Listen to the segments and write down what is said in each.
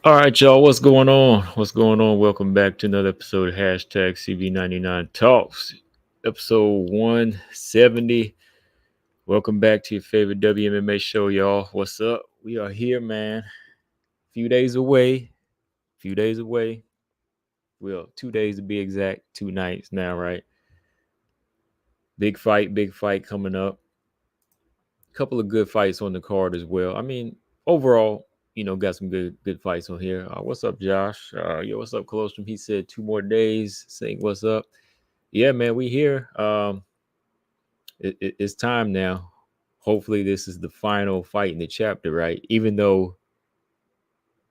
All right, y'all. What's going on? What's going on? Welcome back to another episode of hashtag CV99 Talks, episode 170. Welcome back to your favorite WMMA show, y'all. What's up? We are here, man. Few days away. Few days away. Well, 2 days to be exact. 2 nights now, right? Big fight coming up. Couple of good fights on the card as well. I mean, overall, got some good fights on here. What's up, Josh? Yo, what's up, Colostrum? He said 2 more days. Saying what's up. Yeah, man, we here. It's time now. Hopefully, this is the final fight in the chapter, right? Even though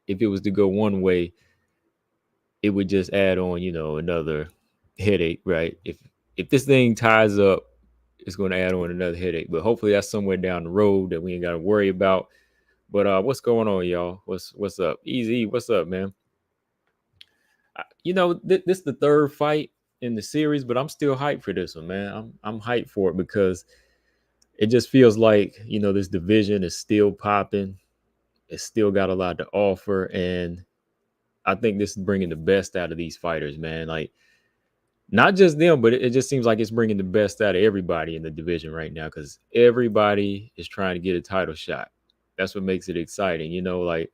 if it was to go one way, it would just add on, another headache, right? If this thing ties up, it's going to add on another headache. But hopefully, that's somewhere down the road that we ain't got to worry about. But what's going on, y'all? What's up? Easy, what's up, man? This is the third fight in the series, but I'm still hyped for this one, man. I'm hyped for it because it just feels like this division is still popping. It's still got a lot to offer, and I think this is bringing the best out of these fighters, man. Like not just them, but it just seems like it's bringing the best out of everybody in the division right now because everybody is trying to get a title shot. That's what makes it exciting, like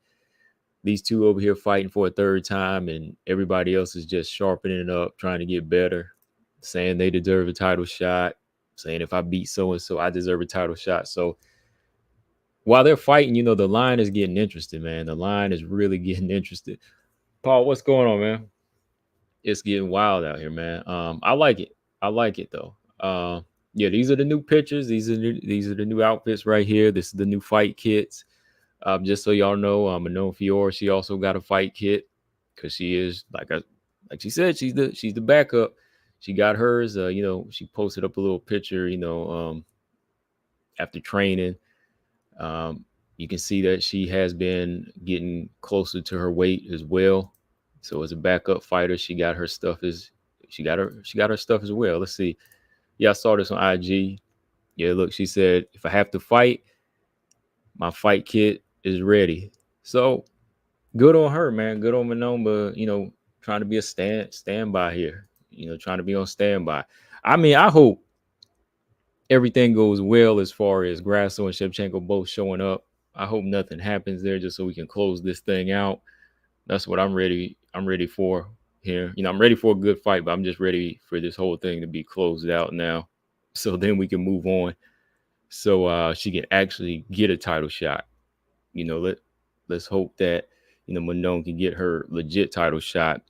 these two over here fighting for a third time, and everybody else is just sharpening it up, trying to get better, saying they deserve a title shot, saying if I beat so and so, I deserve a title shot. So while they're fighting, the line is getting interested, man. The line is really getting interested. Paul, what's going on, man? It's getting wild out here, man. I like it. I like it though. Yeah, these are the new pictures. These are the new outfits right here. This is the new fight kits. Just so y'all know, Manon Fiore, she also got a fight kit because she is like she said, she's the backup. She got hers. She posted up a little picture. After training, um, you can see that she has been getting closer to her weight as well. So as a backup fighter, she got her stuff as well. Let's see. Yeah, I saw this on IG. Yeah, look, she said if I have to fight, my fight kit is ready. So good on her, man. Good on Manoma, trying to be a standby here. Trying to be on standby. I mean, I hope everything goes well as far as Grasso and Shevchenko both showing up. I hope nothing happens there just so we can close this thing out. That's what I'm ready. I'm ready for here. I'm ready for a good fight, but I'm just ready for this whole thing to be closed out now. So then we can move on. So she can actually get a title shot. Let's hope that Manon can get her legit title shot,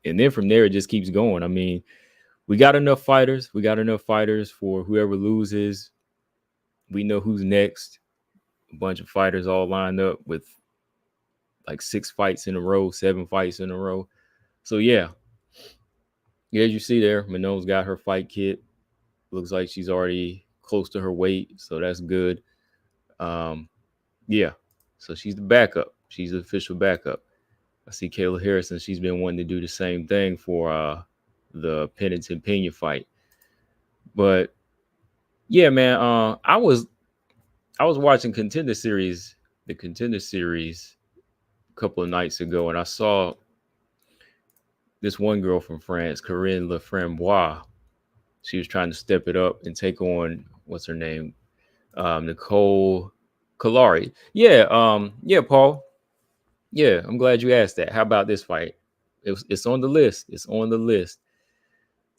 and then from there it just keeps going. I mean, we got enough fighters. We got enough fighters for whoever loses. We know who's next. A bunch of fighters all lined up with like 6 fights in a row, 7 fights in a row. So yeah, as you see there, Manon's got her fight kit. Looks like she's already close to her weight, so that's good. Um, yeah, so she's the backup. She's the official backup. I see Kayla Harrison. She's been wanting to do the same thing for the Pennington Pena fight. But yeah, man, I was watching the Contender Series, a couple of nights ago, and I saw this one girl from France, Corinne Leframbois. She was trying to step it up and take on what's her name, Nicole Kalari. Yeah, Paul. Yeah, I'm glad you asked that. How about this fight? It's on the list. It's on the list.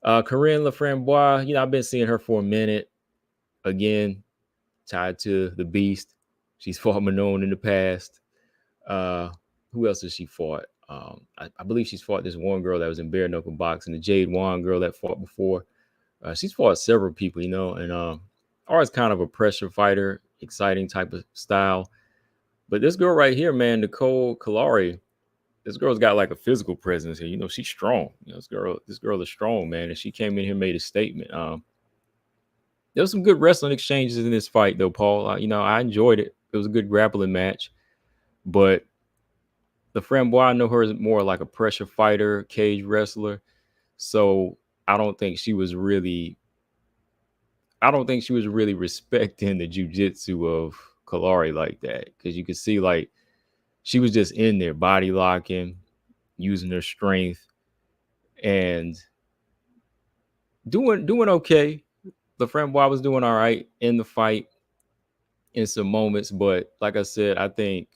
Corinne Leframbois, I've been seeing her for a minute. Again, tied to the Beast. She's fought Manon in the past. Uh, who else has she fought? I believe she's fought this one girl that was in bare knuckle boxing, the Jade Wan girl that fought before. She's fought several people, and always kind of a pressure fighter, exciting type of style. But this girl right here, man, Nicole Kalari, this girl's got like a physical presence here. She's strong. This girl is strong, man. And she came in here and made a statement. There was some good wrestling exchanges in this fight, though, Paul. I enjoyed it. It was a good grappling match. But the Frambois, I know her as more like a pressure fighter, cage wrestler. So I don't think she was really respecting the jujitsu of Kalari like that. Because you could see like she was just in there, body locking, using her strength, and doing okay. Laframboise was doing all right in the fight in some moments, but like I said, I think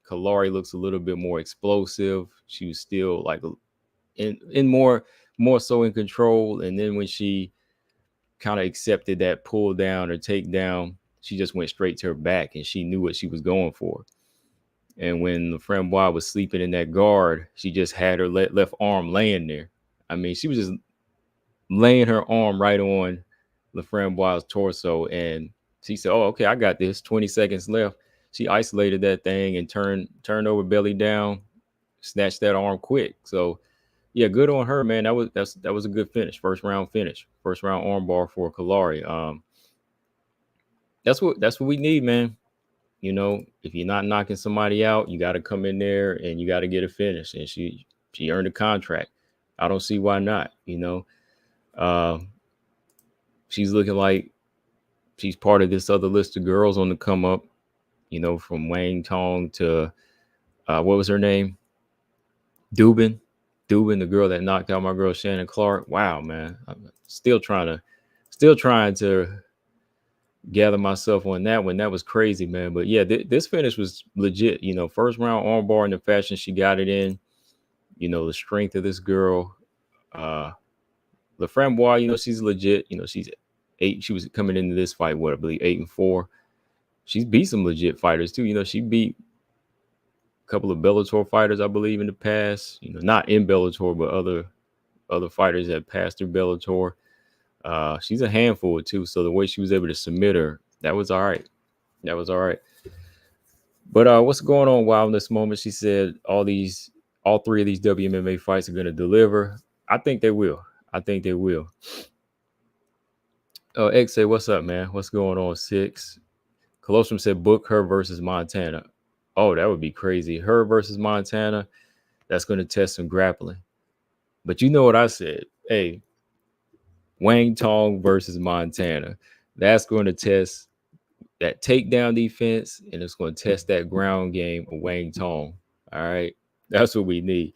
Kalari looks a little bit more explosive. She was still like in more so in control, and then when she kind of accepted that pull down or takedown, she just went straight to her back, and she knew what she was going for. And when Laframboise was sleeping in that guard, she just had her left arm laying there. I mean, she was just laying her arm right on Laframboise's torso, and she said, "Oh, okay, I got this." 20 seconds left. She isolated that thing and turned over belly down, snatched that arm quick. So yeah, good on her, man. That was a good finish, first round finish, first round armbar for Kalari. That's what we need, man. You know, if you're not knocking somebody out, you got to come in there and you got to get a finish. And she earned a contract. I don't see why not. You know, she's looking like she's part of this other list of girls on the come up. You know, from Wang Tong to what was her name? Dubin, the girl that knocked out my girl Shannon Clark. Wow, man, I'm still trying to gather myself on that one. That was crazy, man. But yeah, this finish was legit. You know, first round armbar in the fashion she got it in. You know, the strength of this girl, Laframboise. You know, she's legit. You know, she's 8. She was coming into this fight, what I believe 8-4. She's beat some legit fighters too. You know, she beat a couple of Bellator fighters, I believe, in the past. You know, not in Bellator, but other fighters that passed through Bellator. She's a handful too. So the way she was able to submit her, that was all right. That was all right. But what's going on, Wild, in this moment? She said all 3 of these WMMA fights are going to deliver. I think they will. I think they will. X say, what's up, man? What's going on, 6? Colostrum said, book her versus Montana. Oh, that would be crazy. Her versus Montana, that's going to test some grappling. But you know what I said? Hey, Wang Tong versus Montana. That's going to test that takedown defense, and it's going to test that ground game of Wang Tong. All right. That's what we need.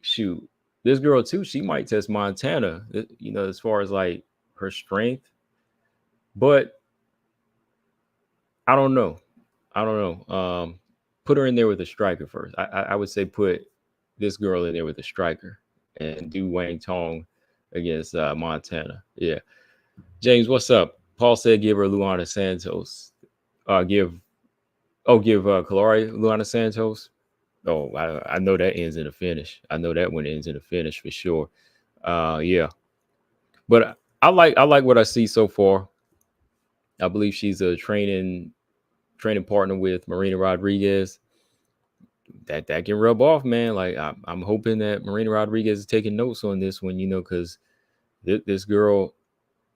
Shoot. This girl, too, she might test Montana, you know, as far as like her strength. But I don't know. Put her in there with a striker first. I would say put this girl in there with a striker and do Wang Tong against Montana. Yeah. James, what's up? Paul said give her Luana Santos. Give Kalari Luana Santos. Oh, I know that ends in a finish. I know that one ends in a finish for sure. Yeah. But I like what I see so far. I believe she's a training partner with Marina Rodriguez. That can rub off, man. Like I'm hoping that Marina Rodriguez is taking notes on this one, you know, because this girl,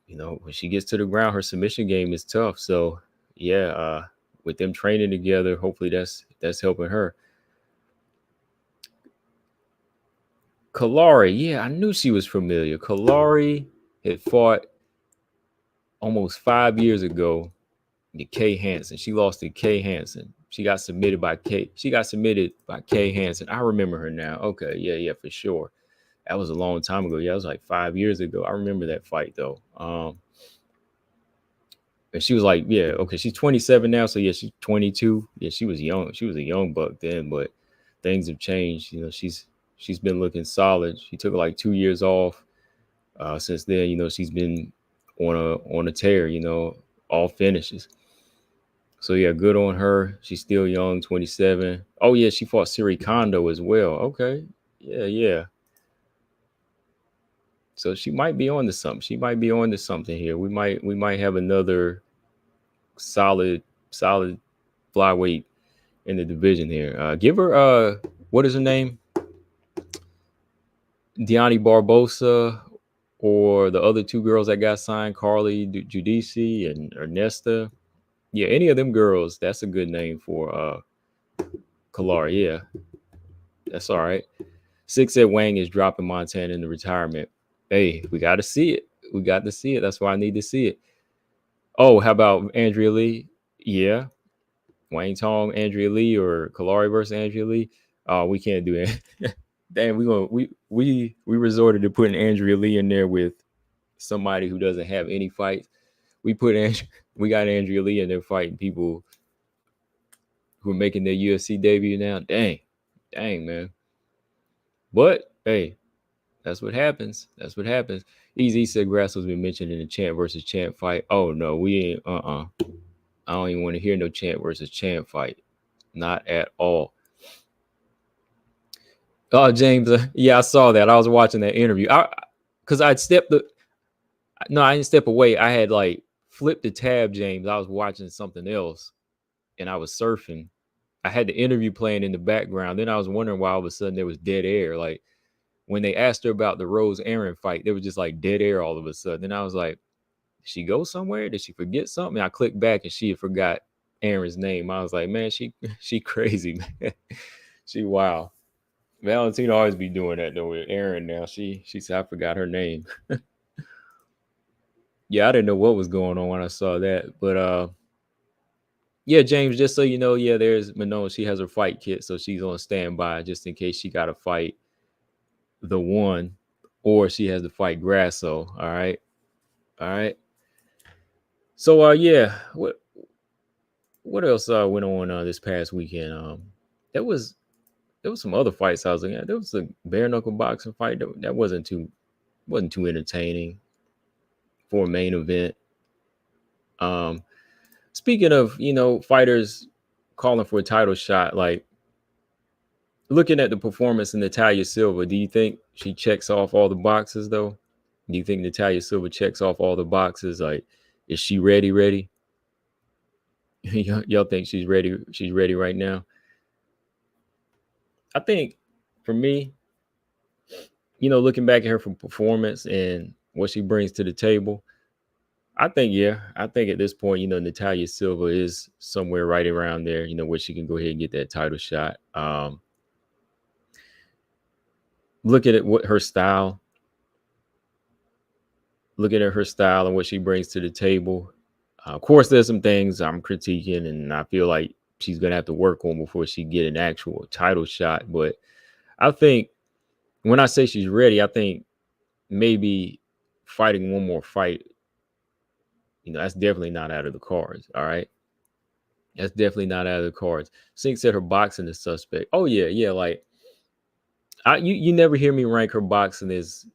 you know, when she gets to the ground, her submission game is tough. So yeah, with them training together, hopefully that's helping her. Kalari, yeah, I knew she was familiar. Kalari had fought almost 5 years ago to Kay Hansen. She lost to Kay Hansen. She got submitted by Kay Hansen. I remember her now. Okay, yeah, for sure. That was a long time ago. Yeah, it was like 5 years ago. I remember that fight though. And she was like, yeah, okay, she's 27 now. So yeah, she's 22. Yeah, she was young. She was a young buck then, but things have changed. You know, she's been looking solid. She took like 2 years off. Since then, you know, she's been on a tear, you know, all finishes. So yeah, good on her. She's still young, 27. Oh yeah, she fought Siri Kondo as well. Okay. Yeah. So she might be on to something. She might be on to something here. We might have another solid flyweight in the division here. Give her what is her name? Diani Barbosa, or the other 2 girls that got signed, Carly Giudice and Ernesta. Yeah, any of them girls, that's a good name for Kalari. Yeah, that's all right. 6 said Wang is dropping Montana into retirement. Hey, we got to see it. We got to see it. That's why I need to see it. Oh, how about Andrea Lee? Yeah. Wayne Tong, Andrea Lee, or Kalari versus Andrea Lee. Oh, we can't do it. Damn, we resorted to putting Andrea Lee in there with somebody who doesn't have any fights. We got Andrea Lee in there fighting people who are making their UFC debut now. Dang, man. But hey, that's what happens. That's what happens. Easy said Grasso's been mentioned in the Champ versus Champ fight. Oh no, we ain't. I don't even want to hear no Champ versus Champ fight. Not at all. Oh, James. Yeah, I saw that. I was watching that interview. Because I didn't step away. I had like flipped the tab, James. I was watching something else, and I was surfing. I had the interview playing in the background. Then I was wondering why all of a sudden there was dead air. Like when they asked her about the Rose Aaron fight, there was just like dead air all of a sudden. Then I was like, did she go somewhere? Did she forget something? And I clicked back and she had forgot Aaron's name. I was like, man, she crazy, man. She wow. Valentina always be doing that though with Aaron now. She said I forgot her name. Yeah, I didn't know what was going on when I saw that. But yeah, James, just so you know, yeah, there's Manon. She has her fight kit, so she's on standby just in case she got to fight the one or she has to fight Grasso. All right. So yeah, what else went on this past weekend? There was some other fights I was looking at. There was a bare knuckle boxing fight that wasn't too entertaining for a main event. Speaking of, fighters calling for a title shot, like looking at the performance in Natalia Silva, do you think she checks off all the boxes though? Do you think Natalia Silva checks off all the boxes? Like, is she ready? Y'all think she's ready? She's ready right now? I think for me, looking back at her from performance and what she brings to the table, I think at this point, Natalia Silva is somewhere right around there, where she can go ahead and get that title shot. Look at what her style. Looking at her style and what she brings to the table. Of course, there's some things I'm critiquing, and I feel like she's gonna have to work on before she get an actual title shot. But I think when I say she's ready, I think maybe fighting one more fight, that's definitely not out of the cards. All right, that's definitely not out of the cards. Sink said her boxing is suspect. Oh yeah, like you never hear me rank her boxing is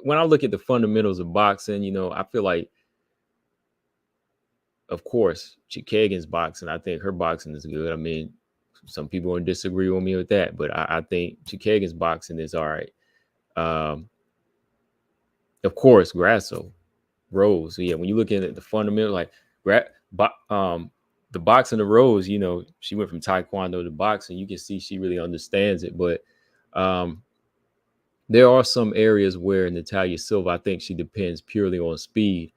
when I look at the fundamentals of boxing, I feel like, of course, Chikagin's boxing, I think her boxing is good. I mean, some people will disagree with me with that, but I think Chikagin's boxing is all right. Of course, Grasso, Rose. Yeah, when you look at the fundamental, like the boxing of Rose, she went from Taekwondo to boxing. You can see she really understands it, but there are some areas where Natalia Silva, I think she depends purely on speed.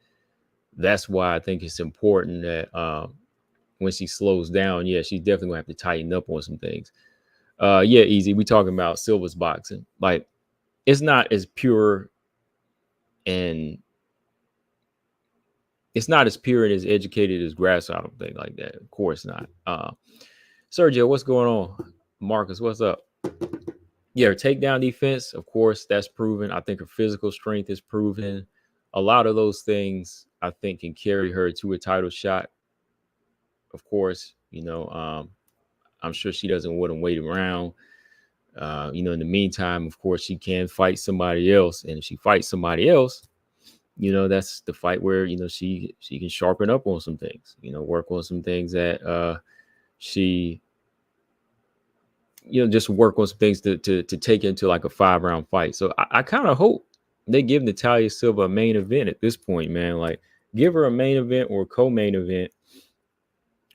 That's why I think it's important that when she slows down, yeah, she's definitely gonna have to tighten up on some things. Yeah, easy. We talking about Silva's boxing. Like, it's not as pure and it's not as pure and as educated as Grasso. I don't think like that. Of course not. Sergio, what's going on? Marcus, what's up? Yeah, her takedown defense, of course, that's proven. I think her physical strength is proven. A lot of those things, I think, can carry her to a title shot. Of course, I'm sure she doesn't want to wait around. In the meantime, of course, she can fight somebody else. And if she fights somebody else, that's the fight where, she can sharpen up on some things, work on some things that she just work on some things to take into like a 5-round fight. So I kind of hope they give Natalia Silva a main event at this point, man. Like, give her a main event or a co-main event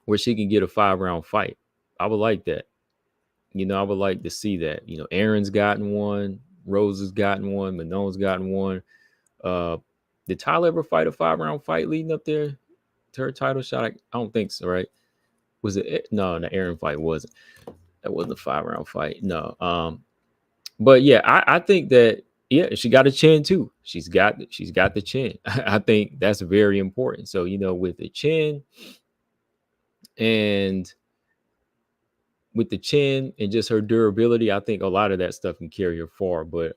where she can get a 5-round fight. I would like that. I would like to see that. Aaron's gotten one, Rose has gotten one, Manon's gotten one. Did Tyler ever fight a 5-round fight leading up there to her title shot? I don't think so, right? Was it? No, the Aaron fight wasn't. That wasn't a 5-round fight. No. But yeah, I think that, yeah, she got a chin too. She's got the chin. I think that's very important. So, with the chin, And with the chin and just her durability, I think a lot of that stuff can carry her far. But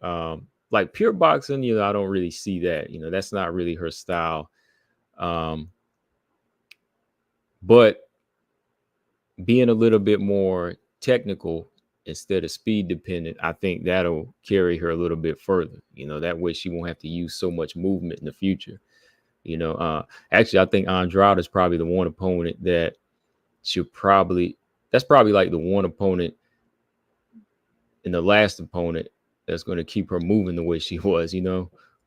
like pure boxing, I don't really see that. That's not really her style. But being a little bit more technical instead of speed dependent, I think that'll carry her a little bit further. That way she won't have to use so much movement in the future. Actually, I think Andrade is probably the one opponent that that's probably like the one opponent and the last opponent that's going to keep her moving the way she was,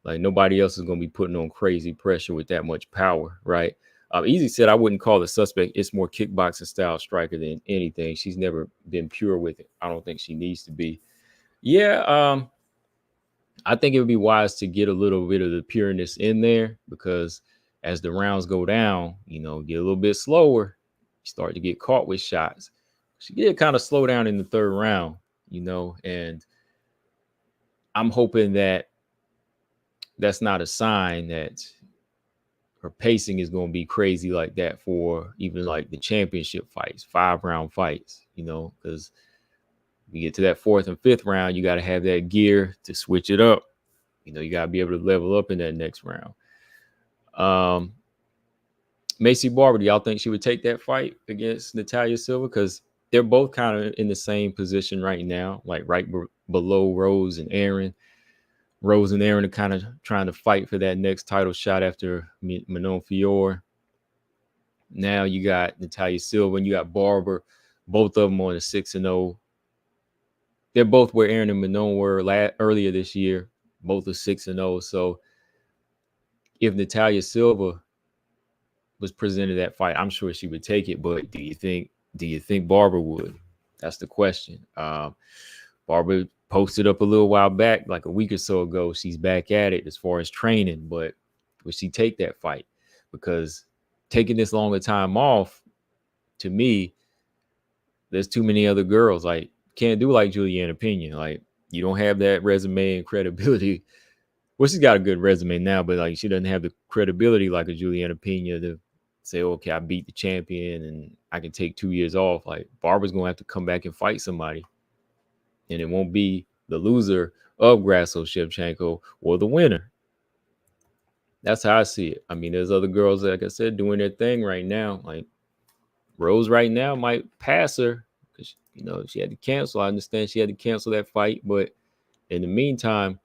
like nobody else is going to be putting on crazy pressure with that much power, right? Easy said, I wouldn't call the suspect. It's more kickboxing style striker than anything. She's never been pure with it. I don't think she needs to be. Yeah, I think it would be wise to get a little bit of the pureness in there, because as the rounds go down, get a little bit slower, you start to get caught with shots. She did kind of slow down in the third round, and I'm hoping that that's not a sign that her pacing is going to be crazy like that for even like the championship fights, 5-round fights, because you get to that 4th and 5th round, you got to have that gear to switch it up. You got to be able to level up in that next round. Macy Barber, do y'all think she would take that fight against Natalia Silva? Because they're both kind of in the same position right now, like right below Rose and Aaron. Rose and Aaron are kind of trying to fight for that next title shot after Manon Fior. Now you got Natalia Silva and you got Barber, both of them on a 6-0. They're both where Aaron and Manon were earlier this year, both are 6-0. So if Natalia Silva was presented that fight, I'm sure she would take it. But do you think Barber would? That's the question. Barber posted up a little while back, like a week or so ago. She's back at it as far as training, but would she take that fight? Because taking this longer time off, to me, there's too many other girls. Like, can't do like Juliana Pena. Like, you don't have that resume and credibility. Well, she's got a good resume now, but like she doesn't have the credibility like a Juliana Pena to say, okay, I beat the champion and I can take 2 years off. Like, Barber's gonna have to come back and fight somebody. And it won't be the loser of Grasso Shevchenko or the winner. That's how I see it. I mean, there's other girls, like I said, doing their thing right now. Like Rose right now might pass her because, she had to cancel. I understand she had to cancel that fight. But in the meantime,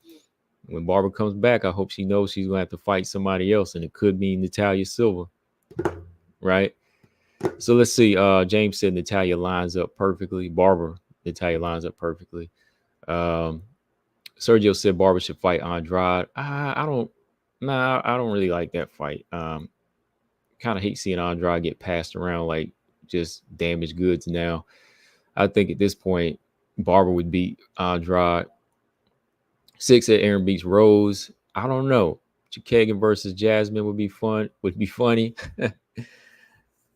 when Barber comes back, I hope she knows she's going to have to fight somebody else. And it could be Natalia Silva, right? So let's see. James said Natalia lines up perfectly. Natalia lines up perfectly. Sergio said Barber should fight Andrade. I don't really like that fight. Kind of hate seeing Andrade get passed around like just damaged goods now. I think at this point, Barber would beat Andrade. 6 at Aaron beats Rose. I don't know. Chikagan versus Jasmine would be funny.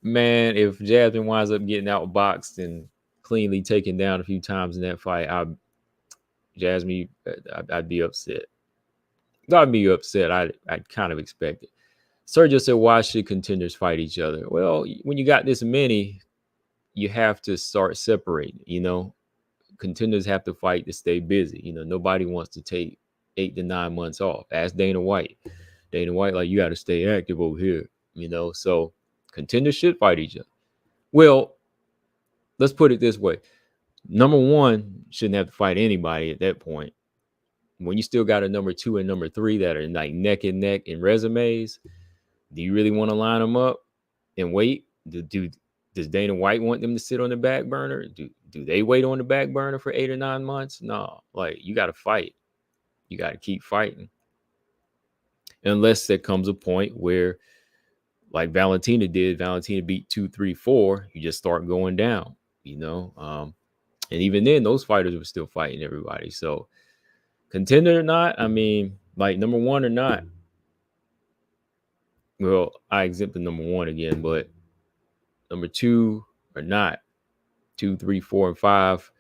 Man, if Jasmine winds up getting outboxed and cleanly taken down a few times in that fight, I'd be upset. I'd be upset. I'd kind of expect it. Sergio said, why should contenders fight each other? Well, when you got this many, you have to start separating, Contenders have to fight to stay busy. Nobody wants to take 8 to 9 months off. Ask Dana White. Dana White, like, you got to stay active over here, So contenders should fight each other. Well, let's put it this way. Number 1 shouldn't have to fight anybody at that point. When you still got a number 2 and number 3 that are like neck and neck in resumes, do you really want to line them up and wait? Does Dana White want them to sit on the back burner? Do they wait on the back burner for 8 or 9 months? No, like, you got to fight. You got to keep fighting. Unless there comes a point where, like Valentina beat 2, 3, 4, you just start going down, And even then, those fighters were still fighting everybody. So, contender or not, I mean, like number 1 or not. Well, I exempt the number 1 again, but number 2 or not, 2, 3, 4, and 5,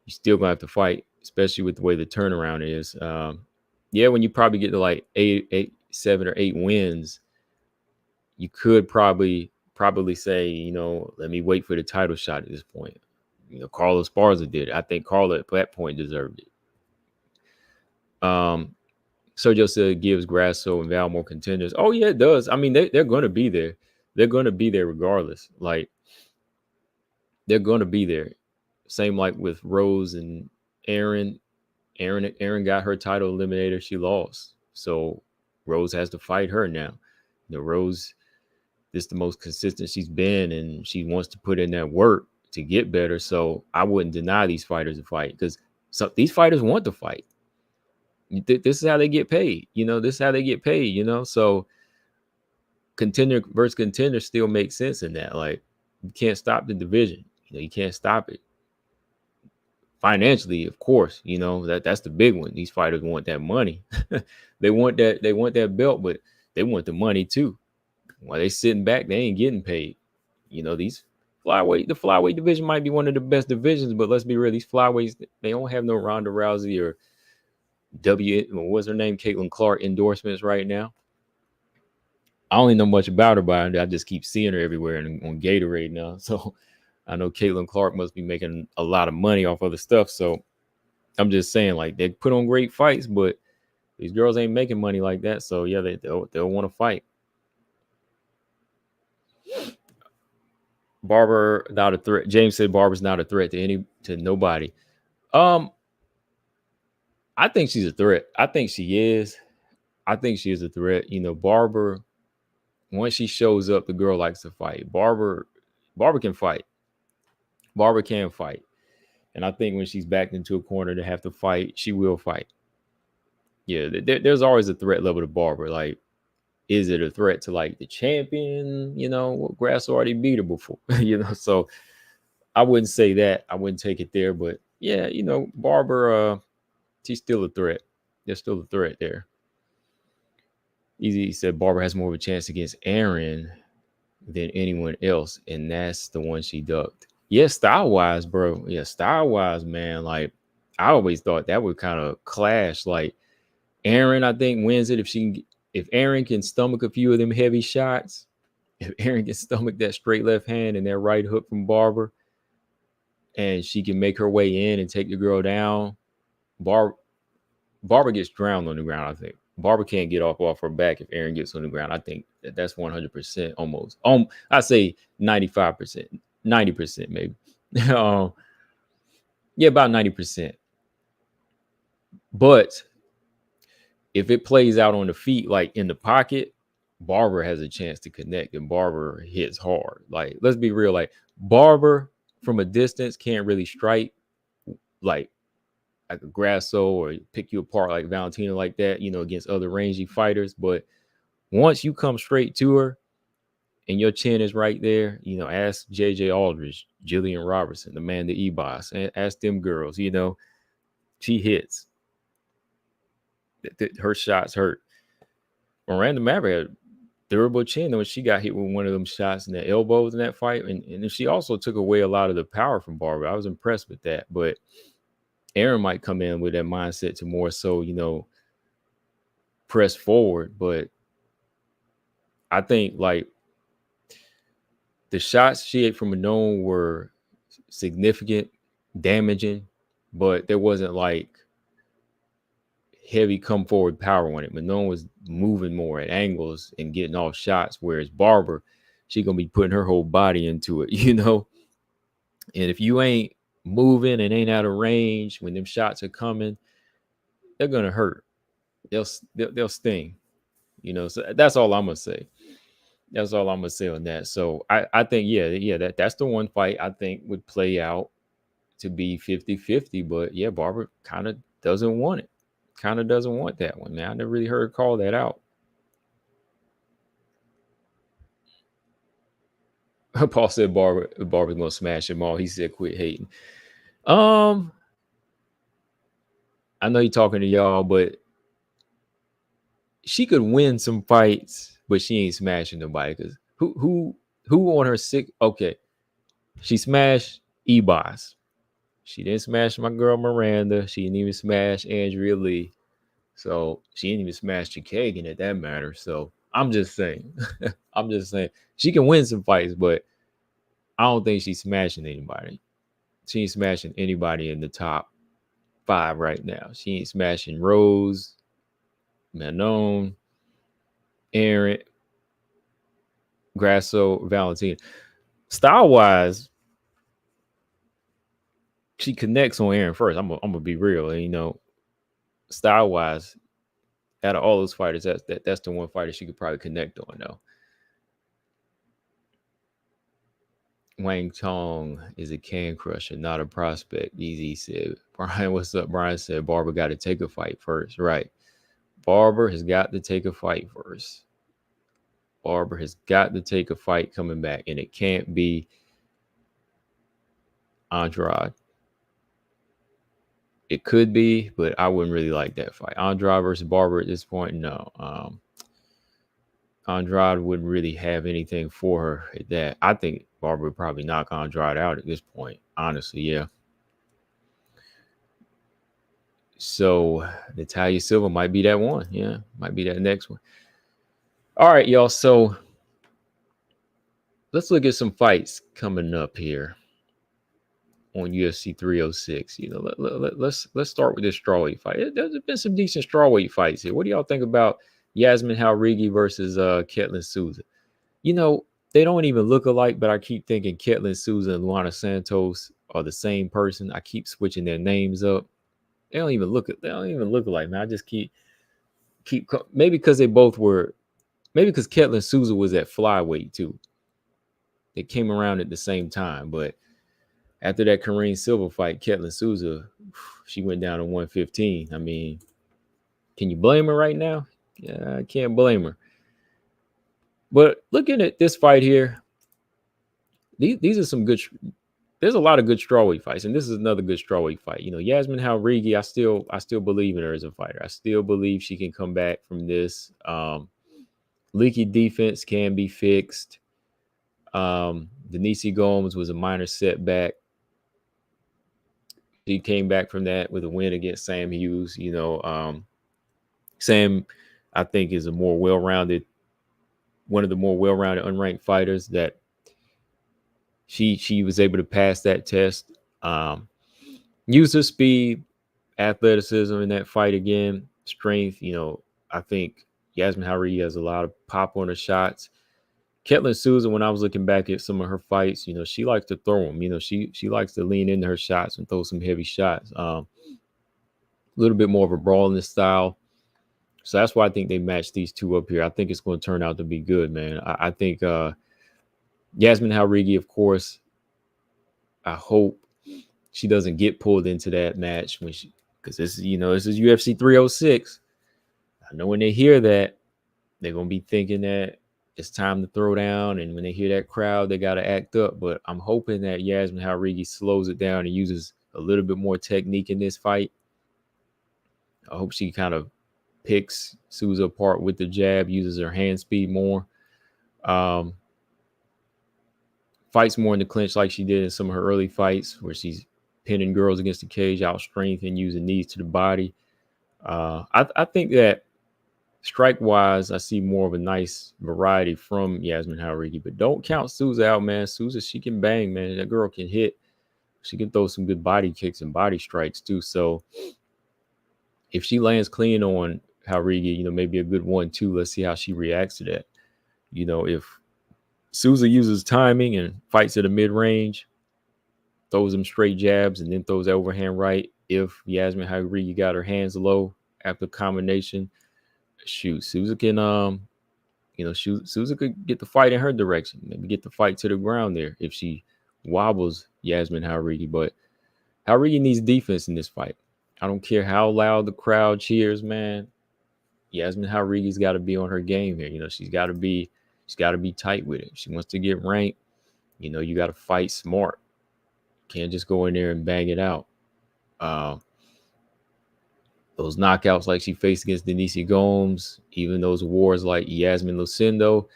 you still gonna have to fight, especially with the way the turnaround is. When you probably get to like 7 or 8 wins, you could probably probably say, let me wait for the title shot at this point. Carla Esparza did it. I think Carla at that point deserved it. Sergio said gives Grasso and Val more contenders. Oh yeah, it does. I mean, they're going to be there. They're going to be there regardless. Like, they're going to be there. Same like with Rose and Aaron. Aaron got her title eliminator. She lost. So Rose has to fight her now. Rose is the most consistent she's been, and she wants to put in that work to get better. So I wouldn't deny these fighters a fight, because these fighters want to fight. This is how they get paid. This is how they get paid, So contender versus contender still makes sense in that. Like, you can't stop the division. You can't stop it. Financially, of course, that's the big one. These fighters want that money. They want that belt, but they want the money too. While they sitting back, they ain't getting paid. These the flyweight division might be one of the best divisions, but let's be real, these flyweights, they don't have no Ronda Rousey or what's her name, Caitlin Clark endorsements right now. I don't even know much about her, but I just keep seeing her everywhere and on Gatorade now. So I know Caitlin Clark must be making a lot of money off other stuff. So I'm just saying, like, they put on great fights, but these girls ain't making money like that. So yeah, they'll want to fight. Barber not a threat. James said Barber's not a threat to nobody. I think she's a threat. I think she is. I think she is a threat. Barber, once she shows up, the girl likes to fight. Barber can fight. Barber can fight. And I think when she's backed into a corner to have to fight, she will fight. Yeah, there's always a threat level to Barber. Like, is it a threat to like the champion? Grasso already beat her before. So I wouldn't say that. I wouldn't take it there. But yeah, Barber, she's still a threat. There's still a threat there. Easy said Barber has more of a chance against Aaron than anyone else, and that's the one she ducked. Yeah, style-wise, bro. Yeah, style-wise, man. Like, I always thought that would kind of clash. Like, Aaron, I think, wins it if Aaron can stomach a few of them heavy shots, if Aaron can stomach that straight left hand and that right hook from Barber, and she can make her way in and take the girl down, Barber gets drowned on the ground, I think. Barber can't get off her back if Aaron gets on the ground. I think that's 100% almost. I say 95%, 90% maybe. Yeah, about 90%. But if it plays out on the feet, like in the pocket, Barber has a chance to connect, and Barber hits hard. Like, let's be real. Like, Barber from a distance can't really strike like a Grasso or pick you apart like Valentina like that, against other rangy fighters. But once you come straight to her and your chin is right there, ask JJ Aldridge, Jillian Robertson, the man, the E-Boss, and ask them girls, she hits. Her shots hurt. Miranda Maverick had durable chin when she got hit with one of them shots in the elbows in that fight. And she also took away a lot of the power from Barber. I was impressed with that. But Aaron might come in with that mindset to more so, press forward. But I think, like, the shots she ate from Manon were significant, damaging, but there wasn't like heavy come forward power on it. Manon was moving more at angles and getting off shots, whereas Barber, she gonna be putting her whole body into it, And if you ain't moving and ain't out of range when them shots are coming, they're gonna hurt. They'll sting, So that's all I'm gonna say. That's all I'm gonna say on that. So I think that's the one fight I think would play out to be 50-50. But yeah, Barber kind of doesn't want it. Kind of doesn't want that one, man. I never really heard her call that out. Paul said Barber's gonna smash him all. He said quit hating. I know you're talking to y'all, but she could win some fights, but she ain't smashing nobody. Because who on her sick? Okay, she smashed E-Boss. She didn't smash my girl Miranda. She didn't even smash Andrea Lee. So she didn't even smash Chikagan at that matter. So I'm just saying. I'm just saying she can win some fights, but I don't think she's smashing anybody. She ain't smashing anybody in the top 5 right now. She ain't smashing Rose, Manon, Aaron, Grasso, Valentina. Style wise, she connects on Aaron first. I'm gonna be real. And, style wise, out of all those fighters, that's the one fighter she could probably connect on though. Wang Tong is a can crusher, not a prospect. Easy said. Brian, what's up? Brian said Barber got to take a fight first. Right. Barber has got to take a fight first. Barber has got to take a fight coming back, and it can't be Andrade. It could be, but I wouldn't really like that fight. Andrade versus Barber at this point, no. Andrade wouldn't really have anything for her at that. I think Barber would probably knock Andrade out at this point. Honestly, yeah. So Natalia Silva might be that one. Yeah, might be that next one. All right, y'all. So let's look at some fights coming up here on UFC 306. Let's start with this strawweight fight. There's been some decent strawweight fights here. What do y'all think about Yasmin Jauregui versus Ketlin Souza? They don't even look alike, but I keep thinking Ketlin Souza and Luana Santos are the same person. I keep switching their names up. They don't even look alike, man. I just keep maybe because they both were, maybe because Ketlin Souza was at flyweight too. They came around at the same time, but after that Kareem Silva fight, Ketlin Souza, she went down to 115. I mean, can you blame her right now? Yeah, I can't blame her. But looking at this fight here, these are some good. There's a lot of good strawweight fights, and this is another good strawweight fight. Yasmin Jauregui, I still believe in her as a fighter. I still believe she can come back from this. Leaky defense can be fixed. Denise Gomes was a minor setback. She came back from that with a win against Sam Hughes. Sam, I think, is one of the more well-rounded unranked fighters that she was able to pass that test. Use her speed, athleticism in that fight again, strength. I think Yasmin Jauregui has a lot of pop on her shots. Ketlin Souza, when I was looking back at some of her fights, she likes to throw them. She likes to lean into her shots and throw some heavy shots. A little bit more of a brawling style. So that's why I think they matched these two up here. I think it's going to turn out to be good, man. I think Yasmin Jauregui, of course, I hope she doesn't get pulled into that match because this is UFC 306. I know when they hear that, they're going to be thinking that it's time to throw down. And when they hear that crowd, they got to act up. But I'm hoping that Yasmin Jauregui slows it down and uses a little bit more technique in this fight. I hope she kind of picks Souza apart with the jab, uses her hand speed more. Fights more in the clinch like she did in some of her early fights where she's pinning girls against the cage, out strength and using knees to the body. I think that strike-wise, I see more of a nice variety from Yasmin Jauregui, but don't count Souza out, man. Souza, she can bang, man. That girl can hit. She can throw some good body kicks and body strikes too. So if she lands clean on Jauregui, maybe a good 1-2. Let's see how she reacts to that. If Souza uses timing and fights at a mid-range, throws them straight jabs, and then throws that overhand right. If Yasmin Jauregui got her hands low after combination, shoot, Souza can Souza could get the fight in her direction, maybe get the fight to the ground there if she wobbles Yasmin Jauregui. But Jauregui needs defense in this fight. I don't care how loud the crowd cheers, man. Yasmin Jauregui's got to be on her game here. She's got to be tight with it. If she wants to get ranked, you got to fight smart. Can't just go in there and bang it out. Those knockouts like she faced against Denise Gomes, even those wars like Yasmin Lucindo,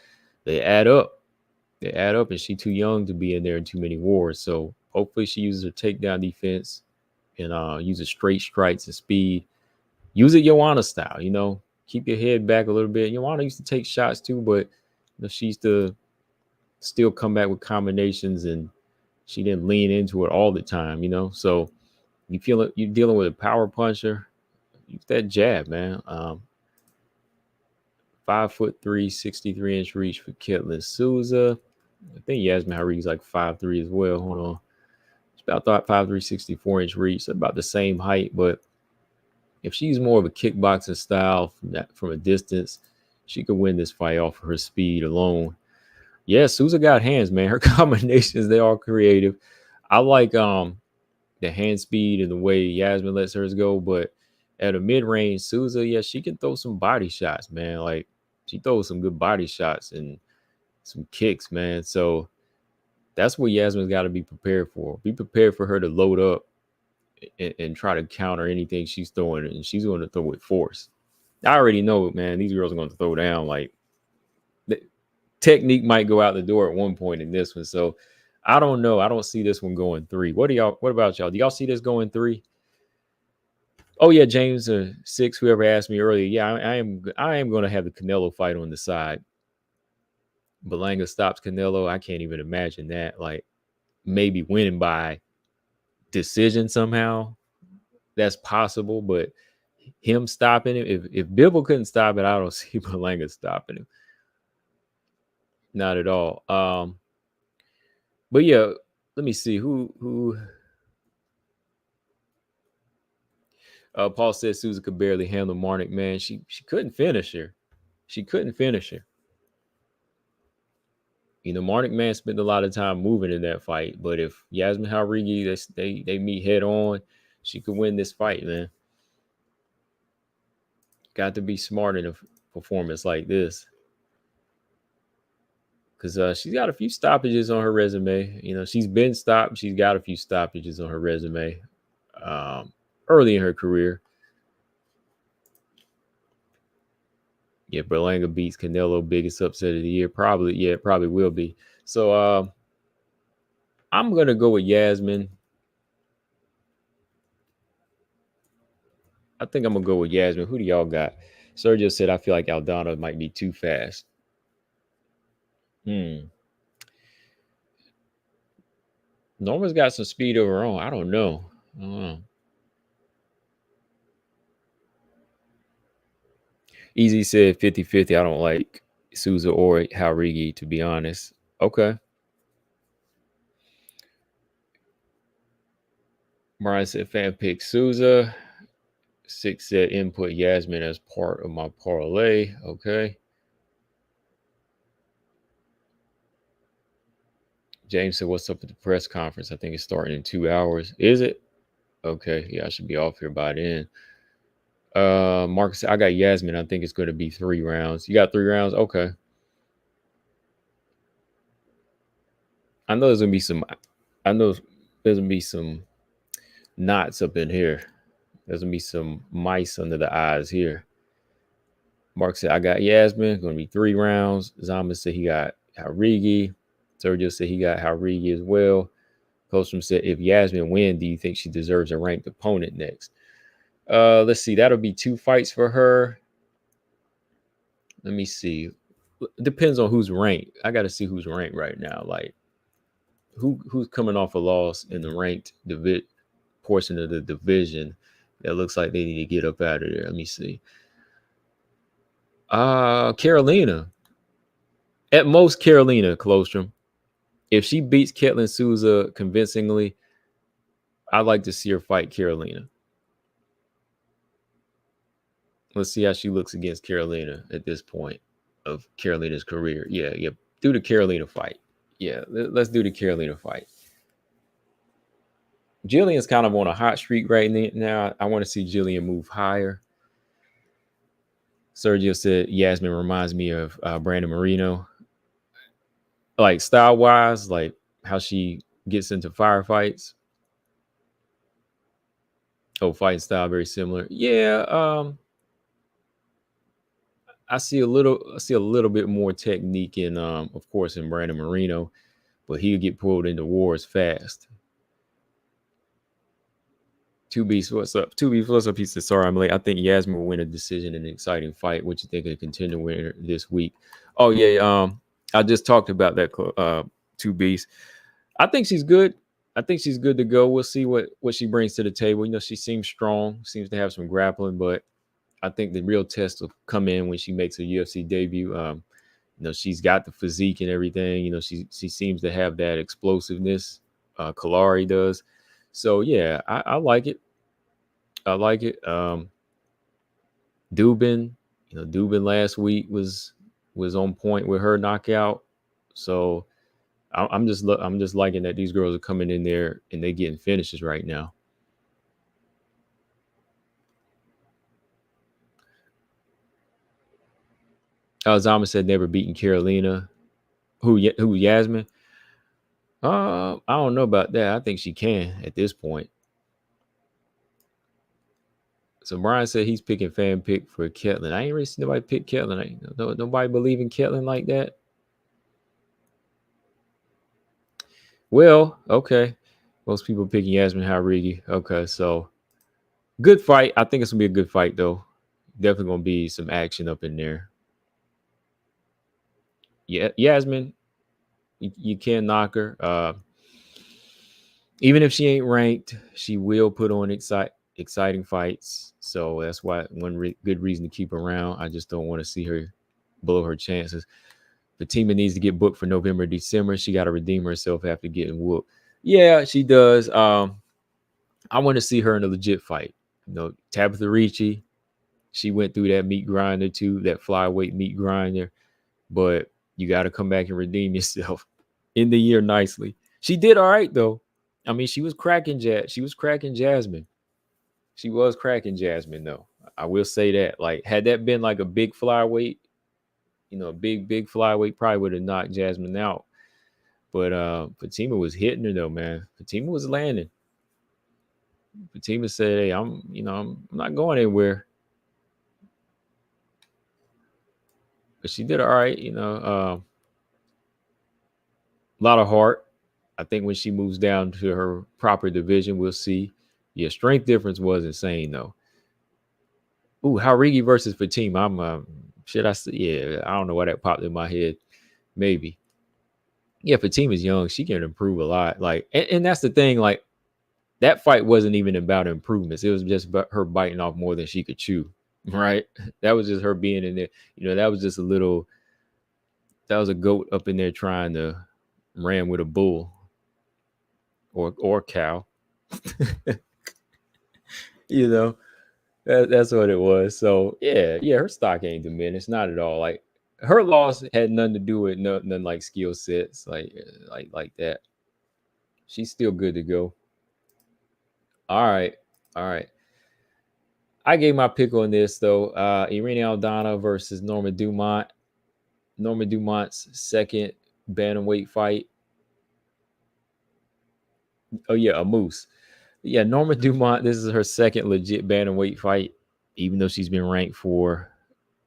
they add up. They add up, and she's too young to be in there in too many wars. So hopefully she uses her takedown defense and uses straight strikes and speed. Use it Joanna style, keep your head back a little bit. Joanna used to take shots too, but she used to still come back with combinations, and she didn't lean into it all the time. So you feel it. You're dealing with a power puncher. Use that jab, man. 5'3", 63-inch reach for Ketlin Souza. I think Yasmin Jauregui's like 5'3" as well. Hold on. It's about 5'3", 64-inch reach. About the same height, but if she's more of a kickboxing style from a distance, she could win this fight off of her speed alone. Yeah, Souza got hands, man. Her combinations, they are creative. I like the hand speed and the way Yasmin lets hers go, but at a mid-range, Souza, yeah, she can throw some body shots, man. Like, she throws some good body shots and some kicks, man. So that's what Yasmin's got to be prepared for. Be prepared for her to load up and try to counter anything she's throwing, and she's going to throw with force. I already know, man, these girls are going to throw down. Like, the technique might go out the door at one point in this one. So I don't know. I don't see this one going 3. What about y'all? Do y'all see this going 3? Oh yeah, James 6. Whoever asked me earlier, yeah, I am going to have the Canelo fight on the side. Berlanga stops Canelo. I can't even imagine that. Like, maybe winning by decision somehow. That's possible, but him stopping him, if Bivol couldn't stop it, I don't see Berlanga stopping him. Not at all. But yeah, let me see who. Paul said Souza could barely handle Marnik, man. She couldn't finish her. She couldn't finish her. Marnik, man, spent a lot of time moving in that fight. But if Yasmin Jauregui, they meet head on, she could win this fight, man. Got to be smart in a performance like this. Because she's got a few stoppages on her resume. She's been stopped. She's got a few stoppages on her resume early in her career. Yeah, Berlanga beats Canelo, biggest upset of the year. Probably, yeah, it probably will be. So I'm going to go with Yasmin. I think I'm going to go with Yasmin. Who do y'all got? Sergio said, I feel like Aldana might be too fast. Norma's got some speed of her own. I don't know. Easy said 50-50. I don't like Souza or Jauregui, to be honest. Okay. Brian said fan pick Souza. 6 said input Yasmin as part of my parlay. Okay. James said, what's up at the press conference? I think it's starting in 2 hours. Is it? Okay. Yeah, I should be off here by then. Marcus said, I got Yasmin. I think it's going to be 3 rounds. You got 3 rounds? Okay. I know there's going to be some knots up in here. There's going to be some mice under the eyes here. Mark said, I got Yasmin. Going to be 3 rounds. Zama said he got Jauregui. Sergio said he got Jauregui as well. Postrom said, if Yasmin wins, do you think she deserves a ranked opponent next? Let's see. That'll be 2 fights for her. Let me see. Depends on who's ranked. I got to see who's ranked right now. Like, who's coming off a loss in the ranked portion of the division that looks like they need to get up out of there. Let me see. Carolina. At most, Carolina Klostrom. If she beats Ketlin Souza convincingly, I'd like to see her fight Carolina. Let's see how she looks against Carolina at this point of Carolina's career. Yeah. Do the Carolina fight. Yeah, let's do the Carolina fight. Jillian's kind of on a hot streak right now. I want to see Jillian move higher. Sergio said Yasmin reminds me of Brandon Moreno. Like, style-wise, like how she gets into firefights. Oh, fighting style very similar. Yeah, I see a little bit more technique in of course in Brandon Moreno, but he'll get pulled into wars fast. Two Beats, what's up? Two Beats, what's up? He said, sorry, I'm late. I think Yasmin will win a decision in an exciting fight. What you think of the contender winner this week? Oh, yeah. I just talked about that, Two Beats. I think she's good. I think she's good to go. We'll see what she brings to the table. She seems strong, seems to have some grappling, but I think the real test will come in when she makes a UFC debut. She's got the physique and everything. She seems to have that explosiveness. Kalari does. So yeah, I like it. I like it. Dubin, Dubin last week was on point with her knockout. So I'm just liking that these girls are coming in there and they getting finishes right now. Alzama said never beaten Carolina. Who Yasmin? I don't know about that. I think she can at this point. So Brian said he's picking fan pick for Ketlin. I ain't really seen nobody pick Ketlin. Nobody believe in Ketlin like that. Well, okay. Most people picking Yasmin Jauregui. Okay, so good fight. I think it's gonna be a good fight though. Definitely gonna be some action up in there. Yeah, Yasmin, you can't knock her. Even if she ain't ranked, she will put on exciting fights. So that's why one good reason to keep her around. I just don't want to see her blow her chances. Fatima needs to get booked for November, December. She got to redeem herself after getting whooped. Yeah, she does. I want to see her in a legit fight. Tabitha Ricci, she went through that meat grinder too, that flyweight meat grinder. But you got to come back and redeem yourself in the year nicely. She did all right though. I mean, she was cracking Jasmine. She was cracking Jasmine though. I will say that. Like, had that been like a big flyweight, a big flyweight, probably would have knocked Jasmine out. But Fatima was hitting her though, man. Fatima was landing. Fatima said, "Hey, I'm not going anywhere." But she did all right, a lot of heart. I think when she moves down to her proper division, we'll see. Yeah, strength difference was insane though. Ooh, Jauregui versus Fatima. Should I say? Yeah, I don't know why that popped in my head. Maybe. Yeah, Fatima's young. She can improve a lot. Like, and that's the thing. Like, that fight wasn't even about improvements. It was just about her biting off more than she could chew. Right? That was just her being in there. That was just that was a goat up in there trying to ram with a bull or cow. That's what it was. So yeah, her stock ain't diminished, not at all. Like, her loss had nothing to do with nothing like skill sets, like that. She's still good to go. All right. I gave my pick on this though. Irene Aldana versus Norma Dumont. Norma Dumont's second bantamweight fight. Oh yeah, a moose. Yeah, Norma Dumont. This is her second legit bantamweight fight, even though she's been ranked for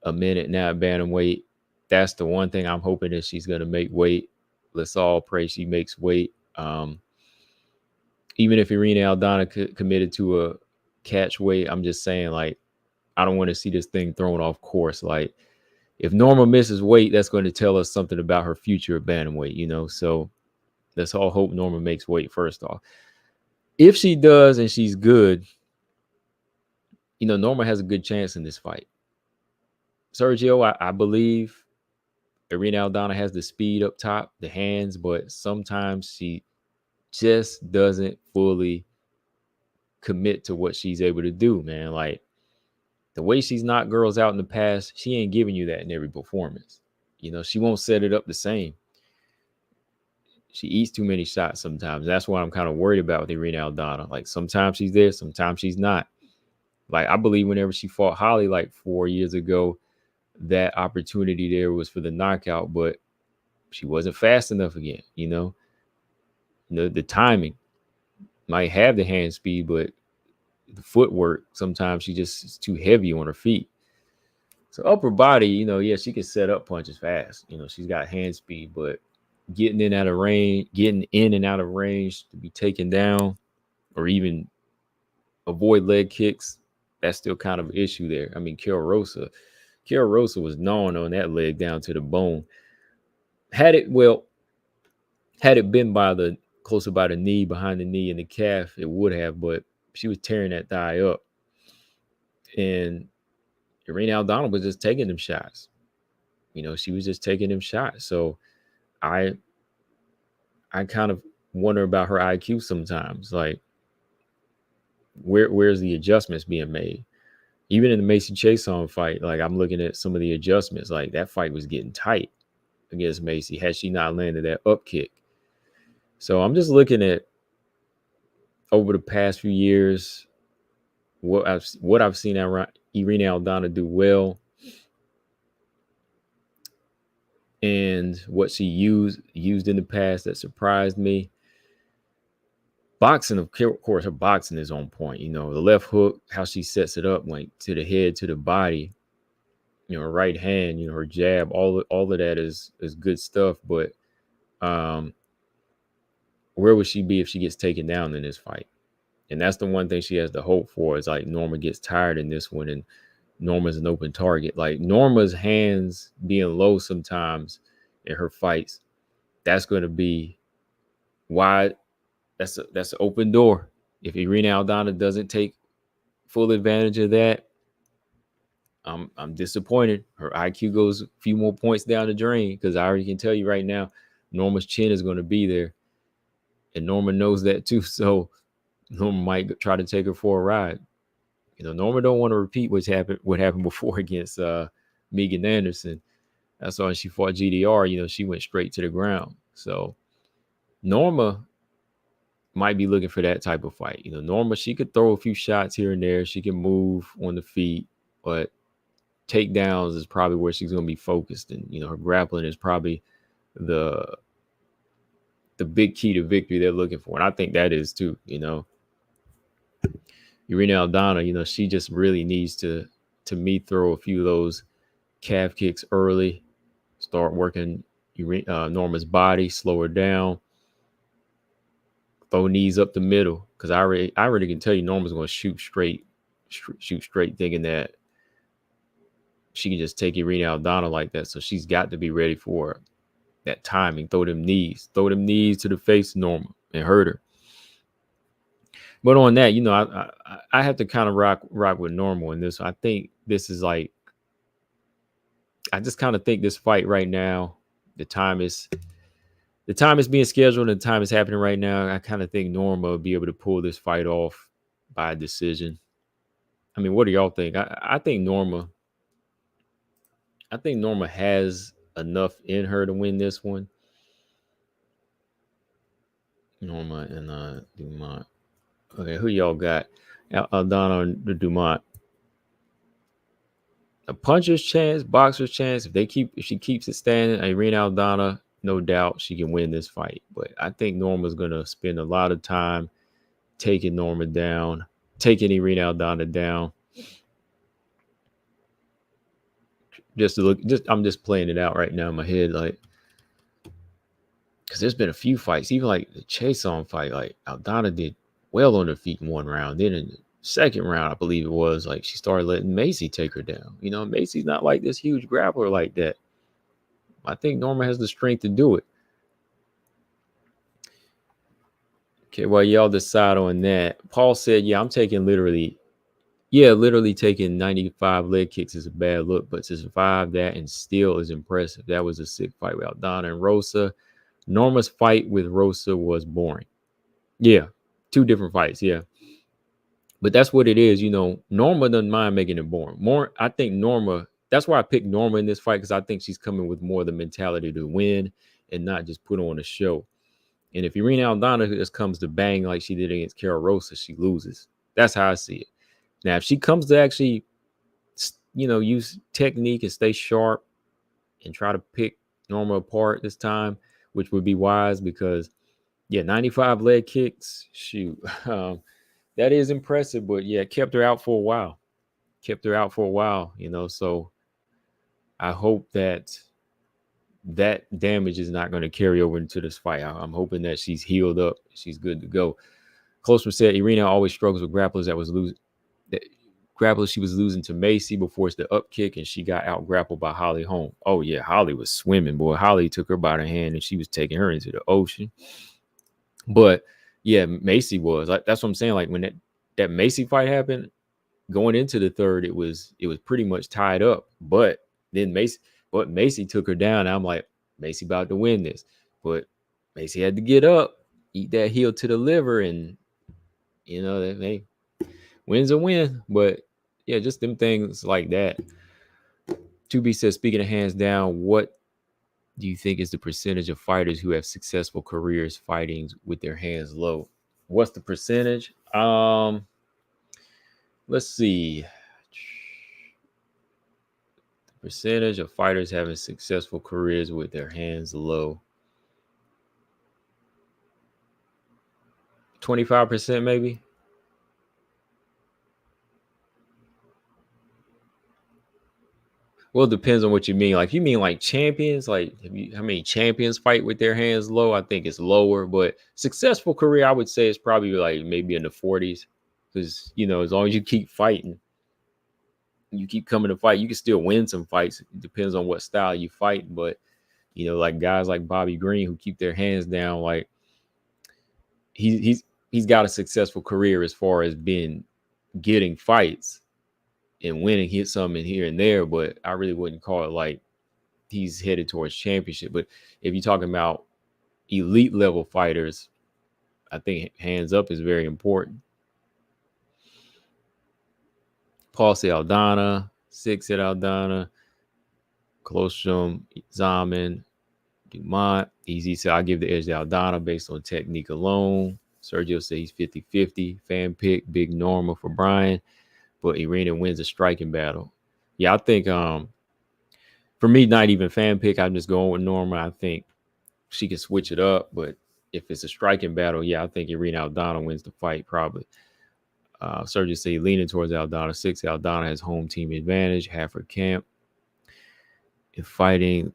a minute now at bantamweight. That's the one thing I'm hoping that she's going to make weight. Let's all pray she makes weight. Even if Irene Aldana committed to a catch weight, I'm just saying, like, I don't want to see this thing thrown off course. Like, if Norma misses weight, that's going to tell us something about her future at bantamweight, So let's all hope Norma makes weight first off. If she does and she's good, Norma has a good chance in this fight. Sergio, I believe Irene Aldana has the speed up top, the hands, but sometimes she just doesn't fully commit to what she's able to do, man. Like, the way she's knocked girls out in the past, she ain't giving you that in every performance. She won't set it up the same. She eats too many shots sometimes. That's what I'm kind of worried about with Irene Aldana. Like, sometimes she's there, sometimes she's not. Like, I believe whenever she fought Holly like 4 years ago, that opportunity there was for the knockout, but she wasn't fast enough again. The timing might have the hand speed, but the footwork, sometimes she just is too heavy on her feet. So upper body, yeah, she can set up punches fast. She's got hand speed, but getting in and out of range to be taken down, or even avoid leg kicks, that's still kind of an issue there. I mean, Carol Rosa was gnawing on that leg down to the bone. Had it been by the closer by the knee, behind the knee and the calf, it would have, but she was tearing that thigh up. And Irene Aldana was just taking them shots. She was just taking them shots. So I kind of wonder about her IQ sometimes. Like, where's the adjustments being made? Even in the Macy Chiasson fight, like, I'm looking at some of the adjustments. Like, that fight was getting tight against Macy had she not landed that up kick. So I'm just looking at, over the past few years, what I've seen Irene Aldana do well, and what she used in the past that surprised me. Boxing, of course, her boxing is on point. The left hook, how she sets it up, like to the head, to the body. Her right hand, her jab, all of that is good stuff. But where would she be if she gets taken down in this fight? And that's the one thing she has to hope for, is like Norma gets tired in this one and Norma's an open target. Like, Norma's hands being low sometimes in her fights, that's going to be wide. That's an open door. If Irene Aldana doesn't take full advantage of that, I'm disappointed. Her IQ goes a few more points down the drain, because I already can tell you right now, Norma's chin is going to be there. And Norma knows that too. So Norma might try to take her for a ride. Norma don't want to repeat what happened before against Megan Anderson. That's why she fought GDR. She went straight to the ground. So Norma might be looking for that type of fight. Norma, she could throw a few shots here and there. She can move on the feet, but takedowns is probably where she's going to be focused. And, her grappling is probably the big key to victory they're looking for. And I think that is too, Irene Aldana, she just really needs to me, throw a few of those calf kicks early, start working Norma's body, slow her down, throw knees up the middle. Because I already can tell you Norma's going to shoot straight, thinking that she can just take Irene Aldana like that. So she's got to be ready for that timing. Throw them knees to the face of Norma and hurt her. But on that, I have to kind of rock with Norma in this. I think this is like, I just kind of think this fight right now, the time is being scheduled and the time is happening right now. I kind of think Norma will be able to pull this fight off by decision. I mean, what do y'all think? I think Norma has enough in her to win this one. Norma and Dumont. Okay, who y'all got? Aldana and Dumont. A puncher's chance, boxer's chance. If she keeps it standing, Irene Aldana, no doubt she can win this fight. But I think Norma's gonna spend a lot of time taking Norma down, taking Irene Aldana down. I'm just playing it out right now in my head, like, because there's been a few fights, even like the Chiasson fight, like Aldana did well on her feet in one round. Then in the second round, I believe it was, like, she started letting Macy take her down. Macy's not like this huge grappler like that. I think Norma has the strength to do it. Okay, well, y'all decide on that. Paul said, yeah, I'm taking literally taking 95 leg kicks is a bad look, but to survive that and still is impressive. That was a sick fight with Aldana and Rosa. Norma's fight with Rosa was boring. Yeah, two different fights, yeah. But that's what it is, Norma doesn't mind making it boring. I think Norma, that's why I picked Norma in this fight, because I think she's coming with more of the mentality to win and not just put on a show. And if Irene Aldana just comes to bang like she did against Carol Rosa, she loses. That's how I see it. Now, if she comes to actually, use technique and stay sharp and try to pick Norma apart this time, which would be wise, because, 95 leg kicks, shoot, that is impressive. But kept her out for a while. So I hope that damage is not going to carry over into this fight. I'm hoping that she's healed up. She's good to go. Closeman said Irina always struggles with grapplers that was losing. That grapplers she was losing to Macy before it's the up kick, and she got out grappled by Holly Holm. Oh yeah, Holly was swimming, boy. Holly took her by the hand and she was taking her into the ocean. But yeah, Macy was. That's what I'm saying. Like when that Macy fight happened, going into the third, it was pretty much tied up. But then Macy took her down. I'm like, Macy about to win this. But Macy had to get up, eat that heel to the liver, and that win's a win. But yeah, just them things like that. 2B says, speaking of hands down, what do you think is the percentage of fighters who have successful careers fighting with their hands low? What's the percentage? Let's see. The percentage of fighters having successful careers with their hands low. 25% maybe. Well, it depends on what you mean. Like, you mean like champions? Like, how many champions fight with their hands low? I think it's lower, but successful career, I would say, is probably like maybe in the 40s. Because, as long as you keep fighting, you keep coming to fight, you can still win some fights. It depends on what style you fight. But, like guys like Bobby Green who keep their hands down, like he's got a successful career as far as getting fights and winning, hit some in here and there, but I really wouldn't call it like he's headed towards championship. But if you're talking about elite level fighters, I think hands up is very important. Paul said Aldana, 6 at Aldana, Klostrom, Zaman, Dumont. Easy said I give the edge to Aldana based on technique alone. Sergio said he's 50-50. Fan pick, big Norma for Brian. But Irina wins a striking battle. Yeah, I think for me, not even fan pick. I'm just going with Norma. I think she can switch it up. But if it's a striking battle, yeah, I think Irina Aldana wins the fight probably. Sergio say leaning towards Aldana. 6 Aldana has home team advantage. Half her camp. If fighting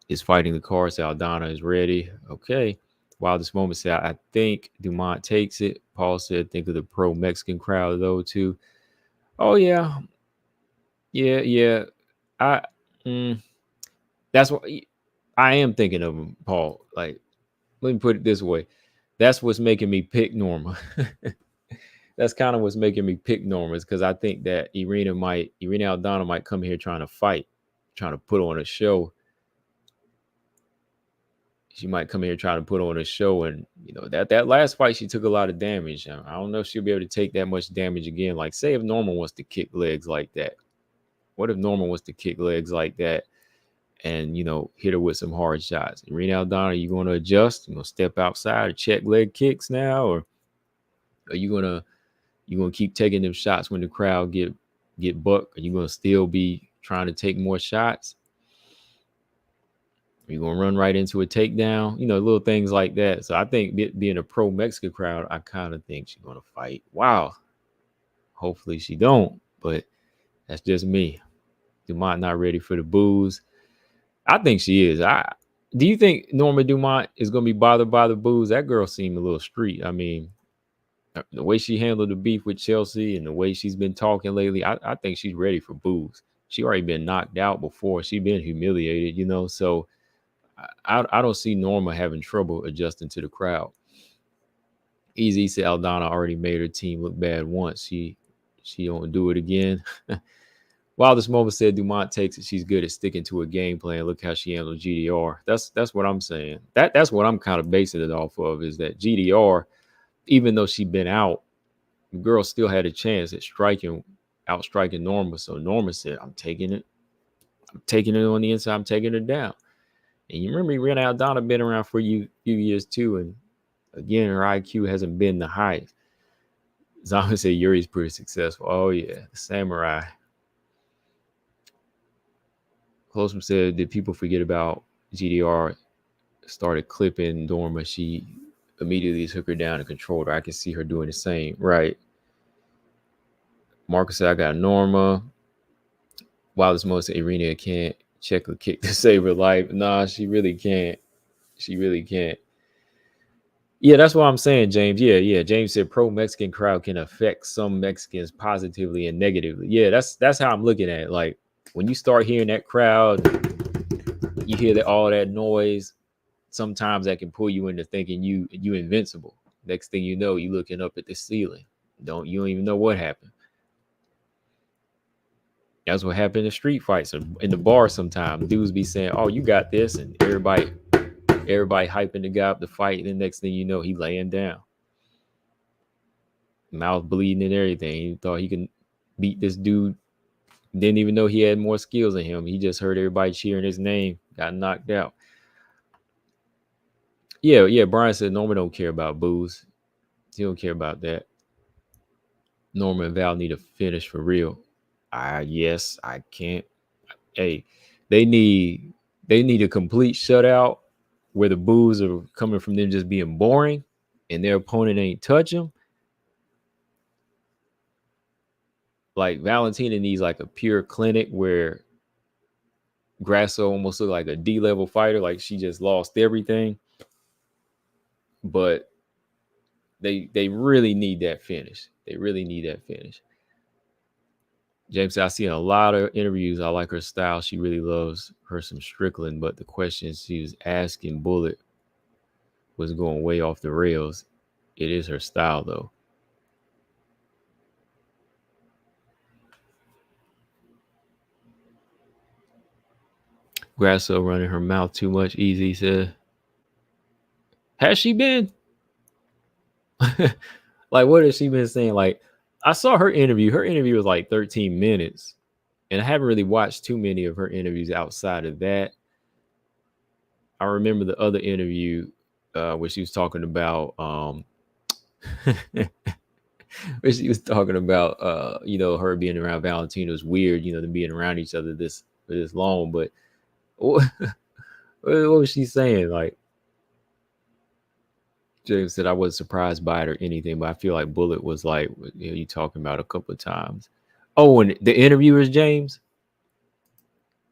the card, so Aldana is ready. Okay. While this moment said, I think Dumont takes it. Paul said, think of the pro Mexican crowd though too. Oh yeah. That's what I am thinking of him, Paul. Like, let me put it this way. That's what's making me pick Norma. That's kind of what's making me pick Norma, is because I think that Irina Aldana might come here trying to fight, trying to put on a show. She might come here trying to put on a show, and that last fight she took a lot of damage. I don't know if she'll be able to take that much damage again. Like, say if Norma wants to kick legs like that. What if Norma wants to kick legs like that and hit her with some hard shots? Irina Aldana, are you going to adjust? You going to step outside or check leg kicks now, or are you going to keep taking them shots when the crowd get bucked? Are you going to still be trying to take more shots? Are you going to run right into a takedown? Little things like that. So I think being a pro Mexican crowd, I kind of think she's going to fight. Wow. Hopefully she don't, but that's just me. Dumont not ready for the boos. I think she is. Do you think Norma Dumont is going to be bothered by the boos? That girl seemed a little street. I mean, the way she handled the beef with Chelsea and the way she's been talking lately, I think she's ready for boos. She already been knocked out before. She been humiliated, so I don't see Norma having trouble adjusting to the crowd. Easy said Aldana already made her team look bad once. She don't do it again. While this moment said Dumont takes it, she's good at sticking to a game plan. Look how she handled GDR. That's what I'm saying. That's what I'm kind of basing it off of, is that GDR, even though she'd been out, the girl still had a chance at outstriking Norma. So Norma said, I'm taking it. I'm taking it on the inside. I'm taking it down. And you remember Irina Aldana been around for a few years too. And again, her IQ hasn't been the highest. Zama said Yuri's pretty successful. Oh yeah, the samurai. Closum said, did people forget about GDR started clipping Norma? She immediately took her down and controlled her. I can see her doing the same. Right. Marcus said, I got Norma. While this most Irina can't check a kick to save her life. Nah, she really can't. She really can't. Yeah, that's what I'm saying, James. Yeah. James said pro Mexican crowd can affect some Mexicans positively and negatively. Yeah, that's how I'm looking at it. Like when you start hearing that crowd, you hear that all that noise. Sometimes that can pull you into thinking you invincible. Next thing you know, you looking up at the ceiling. You don't even know what happened. That's what happened in street fights or in the bar. Sometimes dudes be saying, "Oh, you got this," and everybody hyping the guy up to fight. And the next thing you know, he laying down, mouth bleeding and everything. He thought he can beat this dude. Didn't even know he had more skills than him. He just heard everybody cheering his name, got knocked out. Yeah. Brian said Norman don't care about booze. He don't care about that. Norman and Val need a finish for real. Yes, I can't. Hey, they need a complete shutout where the boos are coming from them just being boring and their opponent ain't touch them. Like Valentina needs like a pure clinic where Grasso almost looked like a D-level fighter, like she just lost everything. But they really need that finish. They really need that finish. James said, I see in a lot of interviews. I like her style. She really loves her some Strickland, but the questions she was asking Bullet was going way off the rails. It is her style, though. Grasso running her mouth too much. Easy said. Has she been? Like, what has she been saying? Like, I saw her interview. Her interview was like 13 minutes. And I haven't really watched too many of her interviews outside of that. I remember the other interview where she was talking about where she was talking about her being around Valentino is weird, them being around each other this for this long. But what, what was she saying? Like James said, I wasn't surprised by it or anything, but I feel like Bullet was like, you talking about a couple of times. Oh, and the interviewers, James,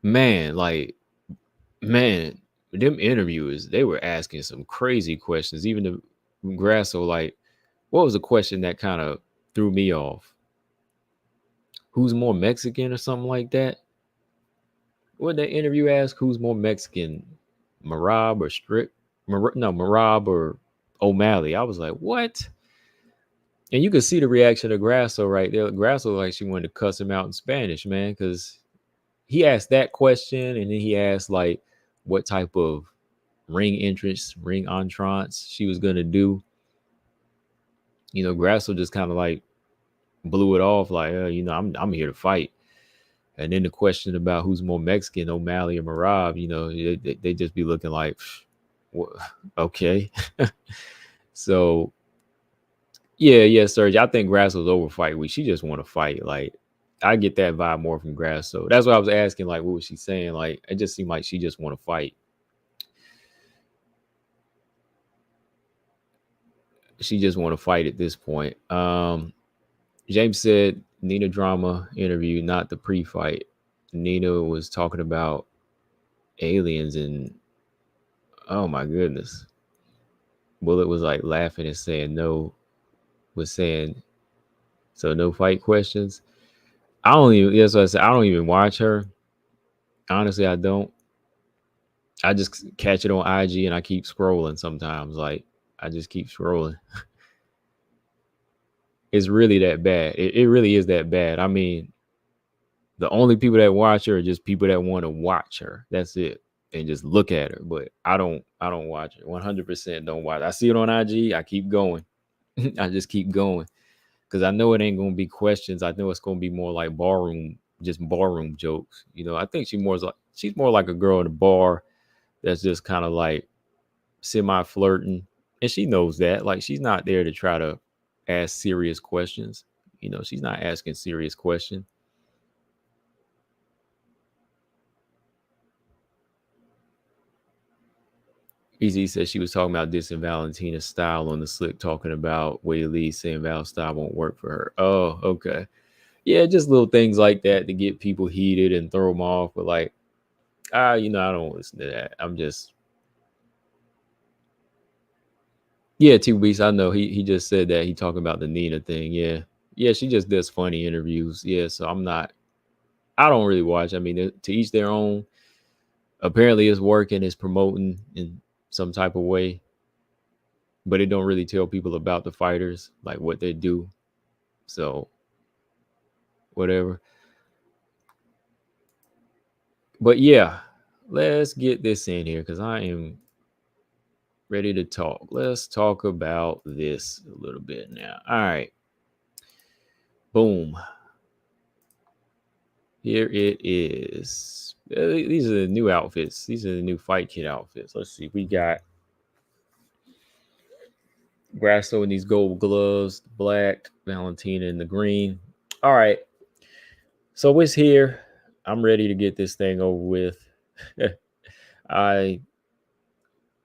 man, like, man, them interviewers, they were asking some crazy questions. Even the Grasso, like, what was the question that kind of threw me off? Who's more Mexican or something like that? What that interview ask? Who's more Mexican, Marab or Strick? No, Marab or O'Malley. I was like, what? And you could see the reaction of Grasso right there. Grasso, like, she wanted to cuss him out in Spanish, man, because he asked that question and then he asked, like, what type of ring entrance, ring entrance she was going to do. Grasso just kind of like blew it off, like, I'm here to fight. And then the question about who's more Mexican, O'Malley or Marab, they just be looking like, okay. So, yeah, Serge. I think Grasso's over fight week. She just want to fight. Like, I get that vibe more from Grasso. That's why I was asking, like, what was she saying? Like, it just seemed like she just want to fight. She just want to fight at this point. James said Nina drama interview, not the pre-fight. Nina was talking about aliens and oh my goodness. Bullet was like laughing and saying no, was saying so no fight questions. I don't even that's what I said. I don't even watch her. Honestly, I don't. I just catch it on IG and I keep scrolling sometimes. Like I just keep scrolling. It's really that bad. It really is that bad. I mean, the only people that watch her are just people that want to watch her. That's it. And just look at her. But I don't watch her. 100% don't watch. I see it on IG. I keep going. I just keep going. Because I know it ain't gonna be questions. I know it's gonna be more like barroom jokes. I think she's more like a girl in a bar that's just kind of like semi flirting. And she knows that. Like she's not there to try to ask serious questions. She's not asking serious questions. EZ said she was talking about this and Valentina's style on the slick, talking about Wade Lee saying Val's style won't work for her. Oh, okay. Yeah, just little things like that to get people heated and throw them off. But like, I don't listen to that. I'm just, Yeah, T Beast, I know he just said that he talking about the Nina thing. Yeah, yeah, she just does funny interviews. Yeah, so I don't really watch. I mean, to each their own. Apparently, it's working, it's promoting in some type of way, but it don't really tell people about the fighters, like what they do. So whatever. But yeah, let's get this in here because I am ready to talk. Let's talk about this a little bit now. All right, boom. Here it is. These are the new outfits. These are the new fight kit outfits. Let's see. We got Grasso in these gold gloves, black, Valentina in the green. All right. So it's here. I'm ready to get this thing over with. I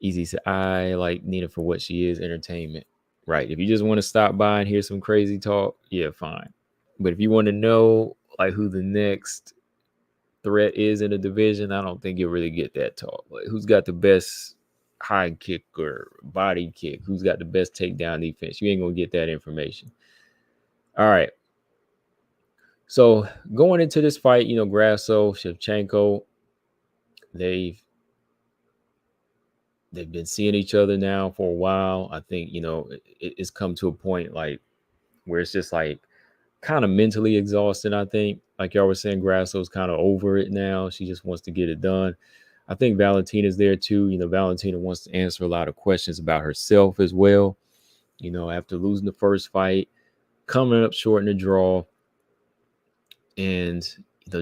easy say I like Nina for what she is, entertainment. Right. If you just want to stop by and hear some crazy talk, yeah, fine. But if you want to know like who the next threat is in the division, I don't think you'll really get that talk. Like who's got the best high kick or body kick? Who's got the best takedown defense? You ain't gonna get that information. All right. So going into this fight, Grasso, Shevchenko, they've been seeing each other now for a while. I think, it's come to a point like where it's just like kind of mentally exhausted. I think, like y'all were saying, Grasso's kind of over it now. She just wants to get it done. I think Valentina's there too. Valentina wants to answer a lot of questions about herself as well. After losing the first fight, coming up short in the draw, and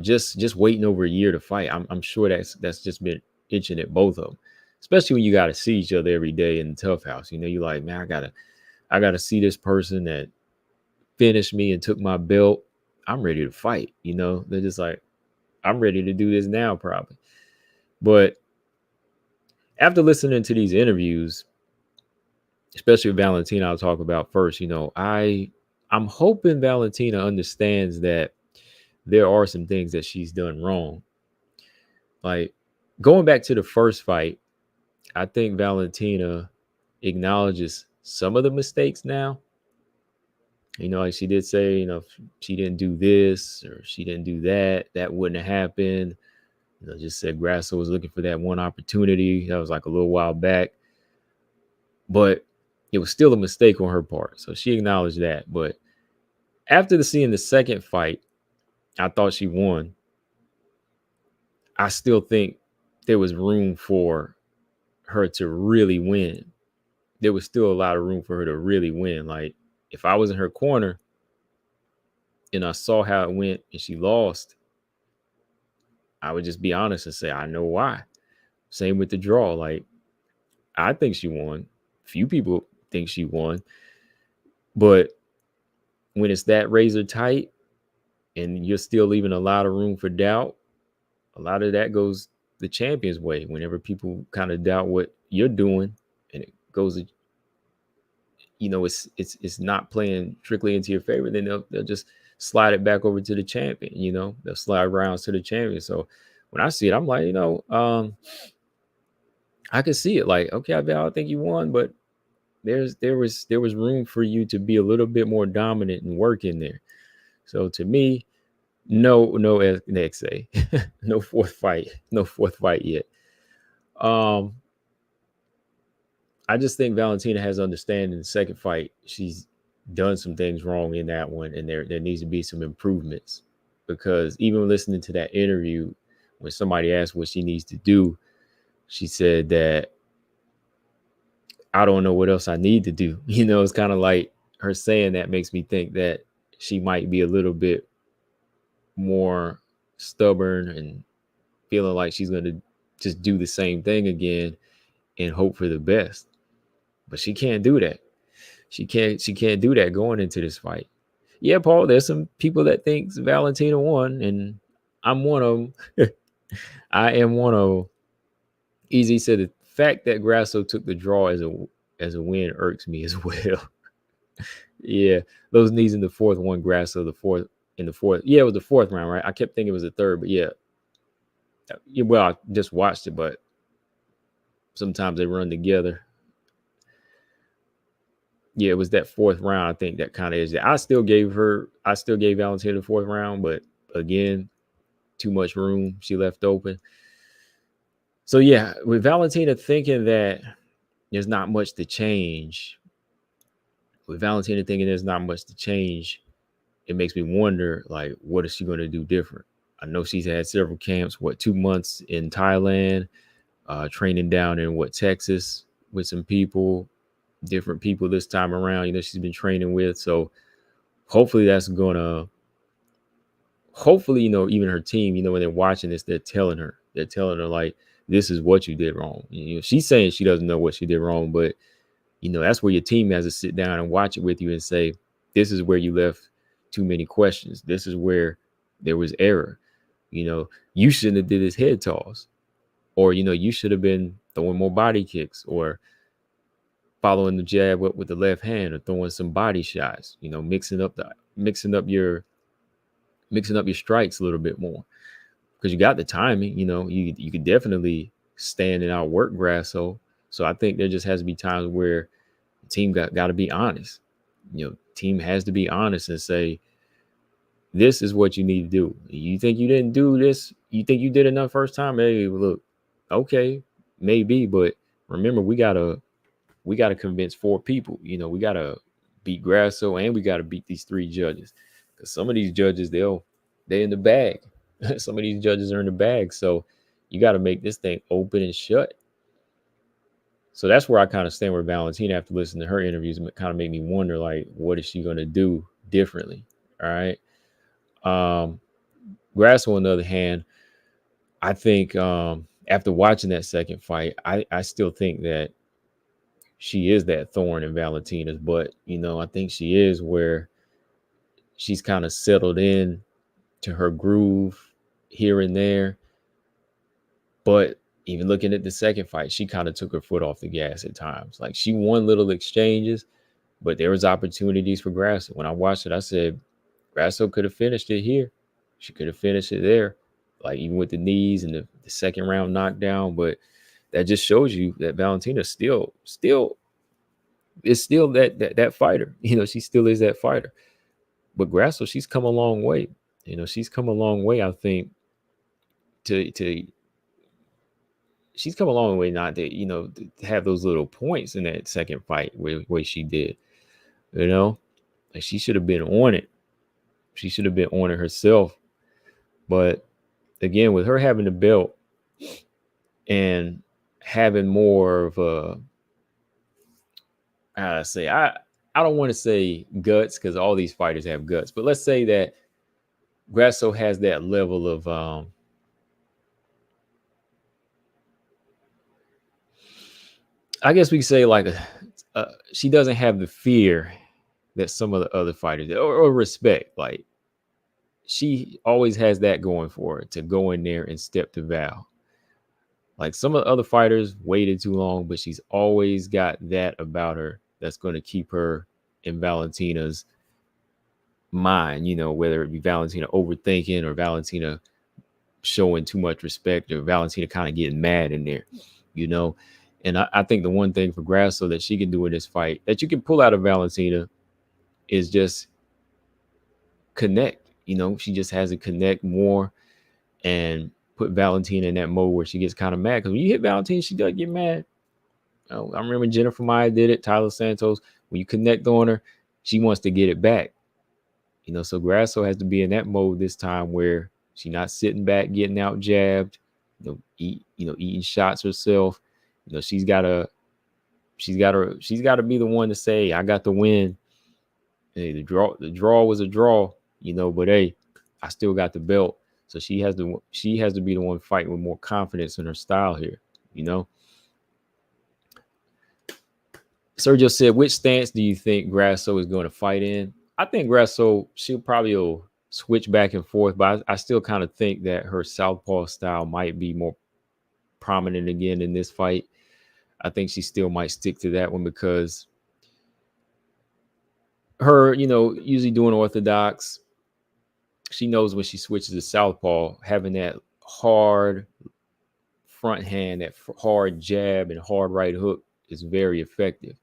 just waiting over a year to fight. I'm sure that's just been itching at both of them, especially when you got to see each other every day in the tough house. You're like, man, I gotta see this person that finished me and took my belt. I'm ready to fight. They're just like, I'm ready to do this now, probably. But after listening to these interviews, especially with Valentina, I'll talk about first. I'm hoping Valentina understands that there are some things that she's done wrong. Like going back to the first fight, I think Valentina acknowledges some of the mistakes now. Like she did say, if she didn't do this or she didn't do that, that wouldn't have happened. Just said Grasso was looking for that one opportunity. That was like a little while back. But it was still a mistake on her part. So she acknowledged that. But after seeing the second fight, I thought she won. I still think there was room for her to really win. There was still a lot of room for her to really win. Like if I was in her corner and I saw how it went and she lost, I would just be honest and say, I know why. Same with the draw. Like I think she won. Few people think she won. But when it's that razor tight and you're still leaving a lot of room for doubt, a lot of that goes the champion's way. Whenever people kind of doubt what you're doing and it goes, it's not playing strictly into your favor, then they'll just slide it back over to the champion. They'll slide rounds to the champion. So when I see it, I'm like, I could see it. Like, okay, I think you won, but there was room for you to be a little bit more dominant and work in there. So to me, no XA, no fourth fight yet. I just think Valentina has understanding. In the second fight, she's done some things wrong in that one, and there needs to be some improvements. Because even listening to that interview, when somebody asked what she needs to do, she said that I don't know what else I need to do. It's kind of like her saying that makes me think that she might be a little bit more stubborn and feeling like she's going to just do the same thing again and hope for the best. But she can't do that. She can't do that going into this fight. Yeah, Paul, there's some people that think Valentina won, and I'm one of them. I am one of them. Easy said the fact that Grasso took the draw as a win irks me as well. Yeah, those knees in the fourth one, Grasso in the fourth. Yeah, it was the fourth round, right? I kept thinking it was the third, but yeah. Well, I just watched it, but sometimes they run together. Yeah, it was that fourth round. I think that kind of is it. I still gave Valentina the fourth round, but again, too much room she left open. So yeah, with Valentina thinking that there's not much to change, it makes me wonder, like, what is she going to do different? I know she's had several camps, 2 months in Thailand, training down in Texas with some people, different people this time around, she's been training with. So hopefully that's gonna, even her team, when they're watching this, they're telling her like, this is what you did wrong. She's saying she doesn't know what she did wrong, but that's where your team has to sit down and watch it with you and say, this is where you left too many questions. This is where there was error. You shouldn't have did this head toss, or, you should have been throwing more body kicks, or following the jab with the left hand, or throwing some body shots, mixing up your strikes a little bit more, because you got the timing. You could definitely stand and outwork Grasso. So I think there just has to be times where the team got to be honest. Team has to be honest and say, this is what you need to do. You think you didn't do this? You think you did enough first time? Hey, look, okay, maybe, but remember, we gotta convince 4 people. We gotta beat Grasso, and we gotta beat these 3 judges, because some of these judges, they're in the bag. Some of these judges are in the bag, so you got to make this thing open and shut. So that's where I kind of stand with Valentina after listening to her interviews. It kind of made me wonder, like, what is she going to do differently? All right. Grasso, on the other hand, I think after watching that second fight, I still think that she is that thorn in Valentina's butt. I think she is, where she's kind of settled in to her groove here and there. But even looking at the second fight, she kind of took her foot off the gas at times. Like, she won little exchanges, but there was opportunities for Grasso. When I watched it, I said, Grasso could have finished it here. She could have finished it there, like even with the knees and the second round knockdown. But that just shows you that Valentina still is still that fighter. She still is that fighter. But Grasso, she's come a long way. She's come a long way, I think, to she's come a long way not to, to have those little points in that second fight where she did. Like, she should have been on it. She should have been on it herself. But again, with her having the belt and having more of a, I don't want to say guts, because all these fighters have guts, but let's say that Grasso has that level of I guess we could say, like, she doesn't have the fear that some of the other fighters do, or respect. Like, she always has that going for her, to go in there and step to Val. Like, some of the other fighters waited too long, but she's always got that about her that's going to keep her in Valentina's mind, whether it be Valentina overthinking, or Valentina showing too much respect, or Valentina kind of getting mad in there, And I think the one thing for Grasso that she can do in this fight, that you can pull out of Valentina, is just connect. She just has to connect more and put Valentina in that mode where she gets kind of mad. Because when you hit Valentina, she does get mad. I remember Jennifer Maia did it, Tyler Santos. When you connect on her, she wants to get it back. So Grasso has to be in that mode this time, where she's not sitting back getting out jabbed, eating shots herself. She's gotta be the one to say, I got the win. Hey, the draw was a draw, but hey, I still got the belt. So she has to be the one fighting with more confidence in her style here. Sergio said, which stance do you think Grasso is going to fight in? I think Grasso, she'll probably switch back and forth, but I still kind of think that her southpaw style might be more prominent again in this fight. I think she still might stick to that one, because her, usually doing orthodox, she knows when she switches to southpaw, having that hard front hand, that hard jab and hard right hook is very effective.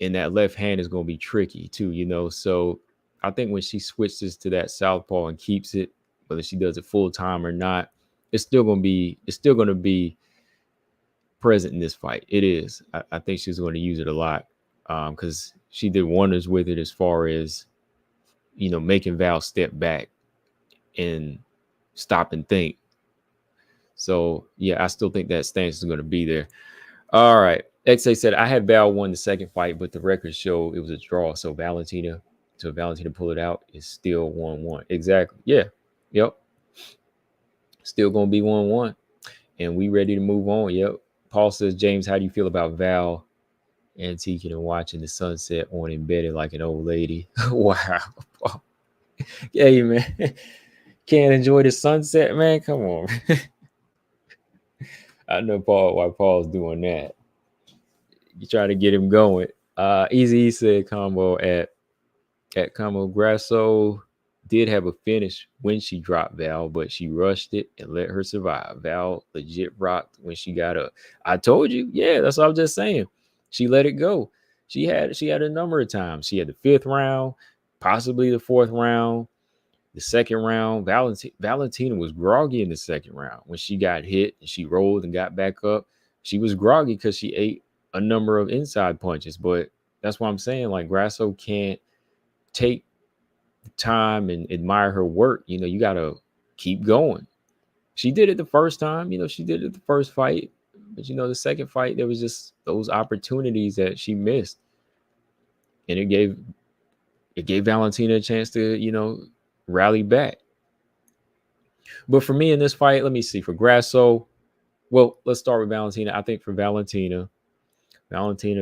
and that left hand is going to be tricky too, So I think when she switches to that southpaw and keeps it, whether she does it full time or not, it's still going to be present in this fight. It is. I think she's going to use it a lot because she did wonders with it as far as making Val step back and stop and think. So yeah, I still think that stance is going to be there. All right. XA said I had Val won the second fight, but the records show it was a draw. So Valentina pull it out is still 1-1. Exactly. Yeah. Yep. Still gonna be 1-1. And we ready to move on. Yep. Paul says, James, how do you feel about Val antiquing and watching the sunset on embedded like an old lady? Wow. Hey man. Can't enjoy the sunset, man. Come on. I know why Paul's doing that. You try to get him going. Easy said combo at combo. Grasso did have a finish when she dropped Val, but she rushed it and let her survive. Val legit rocked when she got up. I told you, yeah, that's what I was just saying. She let it go. She had a number of times. She had the 5th round, possibly the 4th round, the 2nd round. Valentina was groggy in the 2nd round when she got hit and she rolled and got back up. She was groggy because she ate a number of inside punches, but that's what I'm saying. Like Grasso can't take the time and admire her work. You got to keep going. She did it the first time. She did it the first fight, but the second fight there was just those opportunities that she missed, and it gave Valentina a chance to rally back. But for me in this fight, let me see. For Grasso, well, let's start with Valentina. I think for Valentina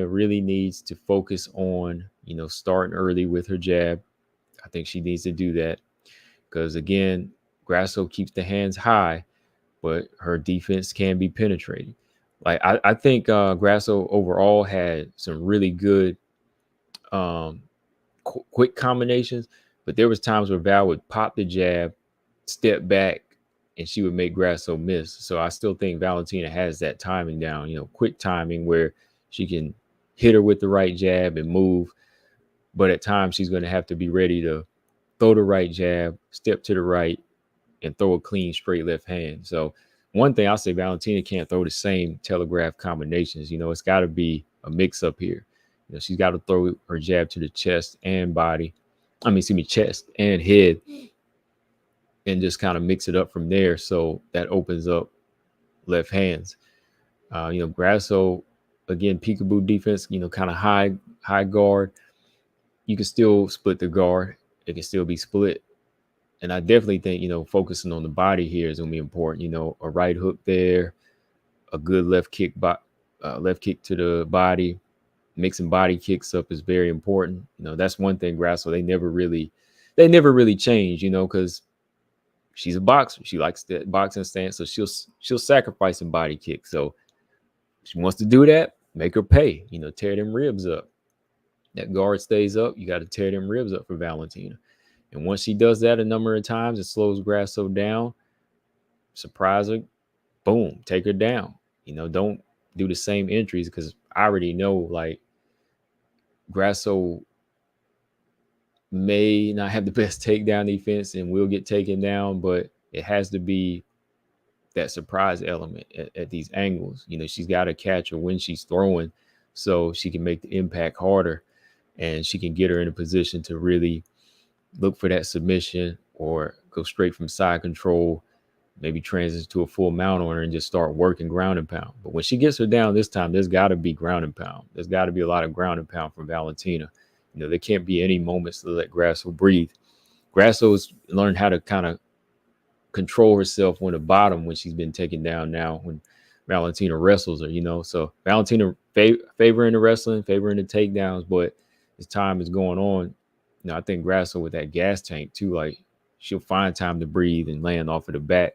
really needs to focus on, starting early with her jab. I think she needs to do that because, again, Grasso keeps the hands high, but her defense can be penetrating. Like I think Grasso overall had some really good quick combinations, but there was times where Val would pop the jab, step back, and she would make Grasso miss. So I still think Valentina has that timing down, quick timing where she can hit her with the right jab and move. But at times she's going to have to be ready to throw the right jab, step to the right, and throw a clean, straight left hand. So one thing I'll say, Valentina can't throw the same telegraph combinations. It's got to be a mix up here. She's got to throw her jab to the chest and body. Chest and head, and just kind of mix it up from there. So that opens up left hands. Grasso, again, peekaboo defense, kind of high guard. You can still split the guard. It can still be split. And I definitely think, focusing on the body here is going to be important. A right hook there, a good left kick to the body, mixing body kicks up is very important. That's one thing Grasso, they never really change, because she's a boxer. She likes that boxing stance. So she'll sacrifice some body kicks. So she wants to do that, make her pay, tear them ribs up. That guard stays up. You got to tear them ribs up for Valentina. And once she does that a number of times, it slows Grasso down. Surprise her. Boom. Take her down. Don't do the same entries because I already know, like, Grasso may not have the best takedown defense and will get taken down, but it has to be that surprise element at these angles. She's got to catch her when she's throwing so she can make the impact harder and she can get her in a position to really look for that submission or go straight from side control, maybe transition to a full mount on her and just start working ground and pound. But when she gets her down this time, there's got to be ground and pound. There's got to be a lot of ground and pound from Valentina. There can't be any moments to let Grasso breathe. Grasso's learned how to kind of control herself on the bottom when she's been taken down now when Valentina wrestles her, So Valentina favoring the wrestling, favoring the takedowns, but as time is going on, I think Grasso with that gas tank too, like she'll find time to breathe and land off of the back.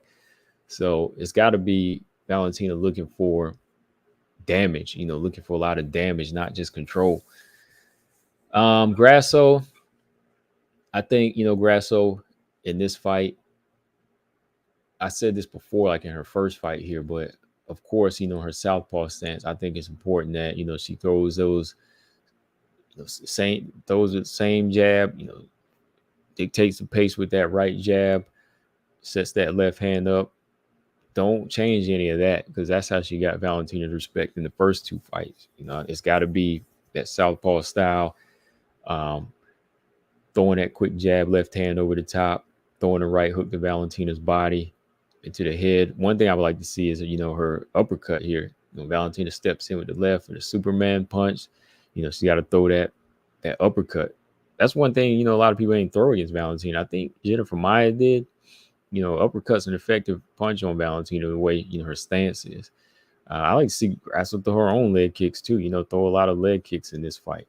So it's got to be Valentina looking for damage, looking for a lot of damage, not just control. Grasso, I think, Grasso in this fight, I said this before, like in her first fight here, but of course, her southpaw stance, I think it's important that, she throws those Same throws the same jab. Dictates the pace with that right jab, sets that left hand up. Don't change any of that, because that's how she got Valentina's respect in the first two fights. It's got to be that southpaw style, um, throwing that quick jab, left hand over the top, throwing a right hook to Valentina's body into the head. One thing I would like to see is her uppercut here. Valentina steps in with the left for the Superman punch. She got to throw that uppercut. That's one thing a lot of people ain't throw against Valentina. I think Jennifer Maia did. Uppercut's an effective punch on Valentina, the way her stance is. I like to see Grasso throw her own leg kicks too. Throw a lot of leg kicks in this fight.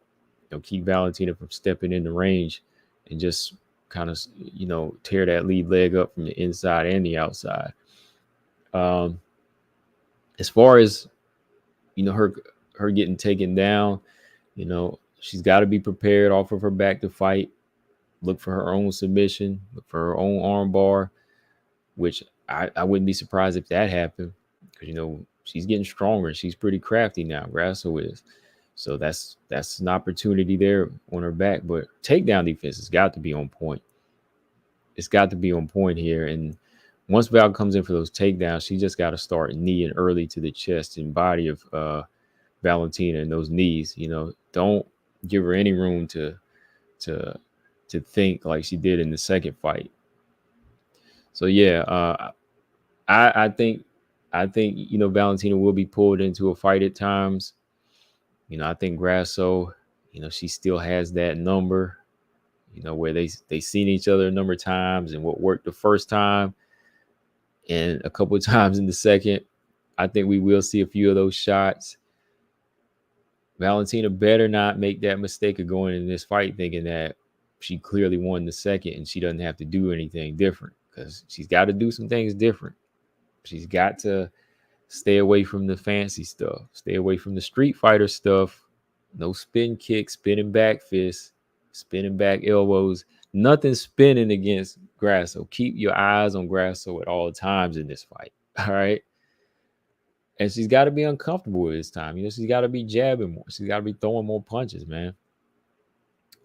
Keep Valentina from stepping in the range and just kind of tear that lead leg up from the inside and the outside. As far as her getting taken down, she's got to be prepared off of her back to fight. Look for her own submission. Look for her own arm bar, which I wouldn't be surprised if that happened, because she's getting stronger. She's pretty crafty now. Grasso is. So that's an opportunity there on her back. But takedown defense has got to be on point. It's got to be on point here. And once Val comes in for those takedowns, she just got to start kneeing early to the chest and body of Valentina and those knees. Don't give her any room to think like she did in the second fight. So yeah, I think Valentina will be pulled into a fight at times. I think Grasso, she still has that number, where they seen each other a number of times, and what worked the first time and a couple of times in the second. I think we will see a few of those shots. Valentina better not make that mistake of going in this fight thinking that she clearly won the second and she doesn't have to do anything different, because she's got to do some things different. She's got to stay away from the fancy stuff. Stay away from the Street Fighter stuff. No spin kicks, spinning back fists, spinning back elbows. Nothing spinning against Grasso. Keep your eyes on Grasso at all times in this fight. All right. And she's got to be uncomfortable with this time. She's got to be jabbing more. She's got to be throwing more punches, man.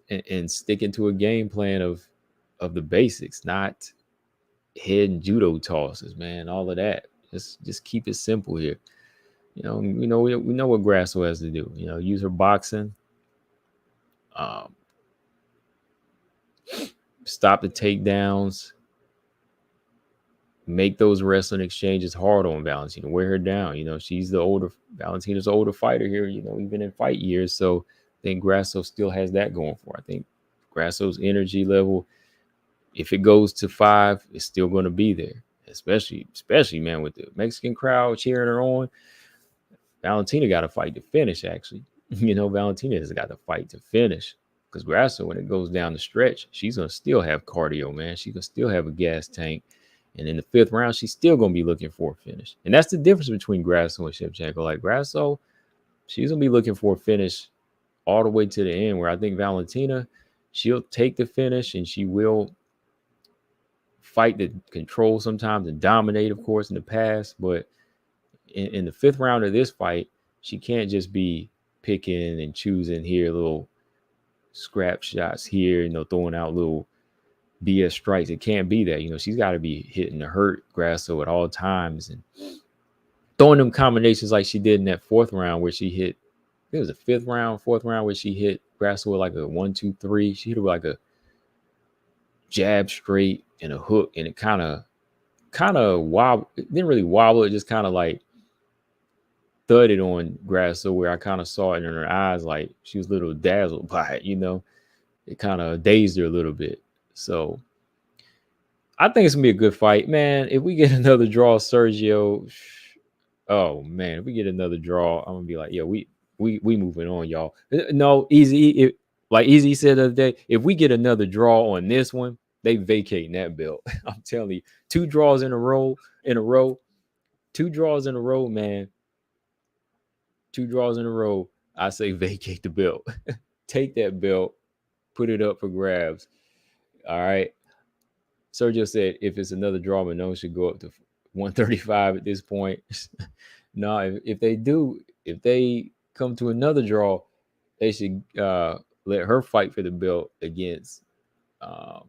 And sticking to a game plan of the basics, not head and judo tosses, man. All of that. Just keep it simple here. We know what Grasso has to do. Use her boxing. Stop the takedowns. Make those wrestling exchanges hard on Valentina. Wear her down. She's Valentina's the older fighter here. Even in fight years. So I think Grasso still has that going for her. I think Grasso's energy level, if it goes to 5, it's still going to be there. Especially, man, with the Mexican crowd cheering her on. Valentina got to fight to finish, actually. Valentina has got to fight to finish. Because Grasso, when it goes down the stretch, she's going to still have cardio, man. She's going to still have a gas tank. And in the 5th round, she's still going to be looking for a finish. And that's the difference between Grasso and Shevchenko. Like Grasso, she's going to be looking for a finish all the way to the end, where I think Valentina, she'll take the finish and she will fight to control sometimes and dominate, of course, in the past. But in the 5th round of this fight, she can't just be picking and choosing here, little scrap shots here, throwing out little BS strikes. It can't be that. She's got to be hitting to hurt Grasso at all times and throwing them combinations like she did in that 4th round where she hit, I think it was the 5th round, 4th round, where she hit Grasso with like a 1-2-3. She hit her with like a jab straight and a hook, and it kind of wobble. It didn't really wobble. It just kind of like thudded on Grasso, where I kind of saw it in her eyes, like she was a little dazzled by it. It kind of dazed her a little bit. So I think it's gonna be a good fight, man. If we get another draw, Sergio, oh man, if we get another draw, I'm gonna be like, yeah, we moving on, y'all. No, Easy. Like Easy said the other day, if we get another draw on this one, they vacating that belt. I'm telling you, 2 draws in a row, 2 draws in a row, man. 2 draws in a row. I say vacate the belt. Take that belt, put it up for grabs. All right. Sergio said if it's another draw, Manon should go up to 135 at this point. No, if they come to another draw, they should let her fight for the belt against um,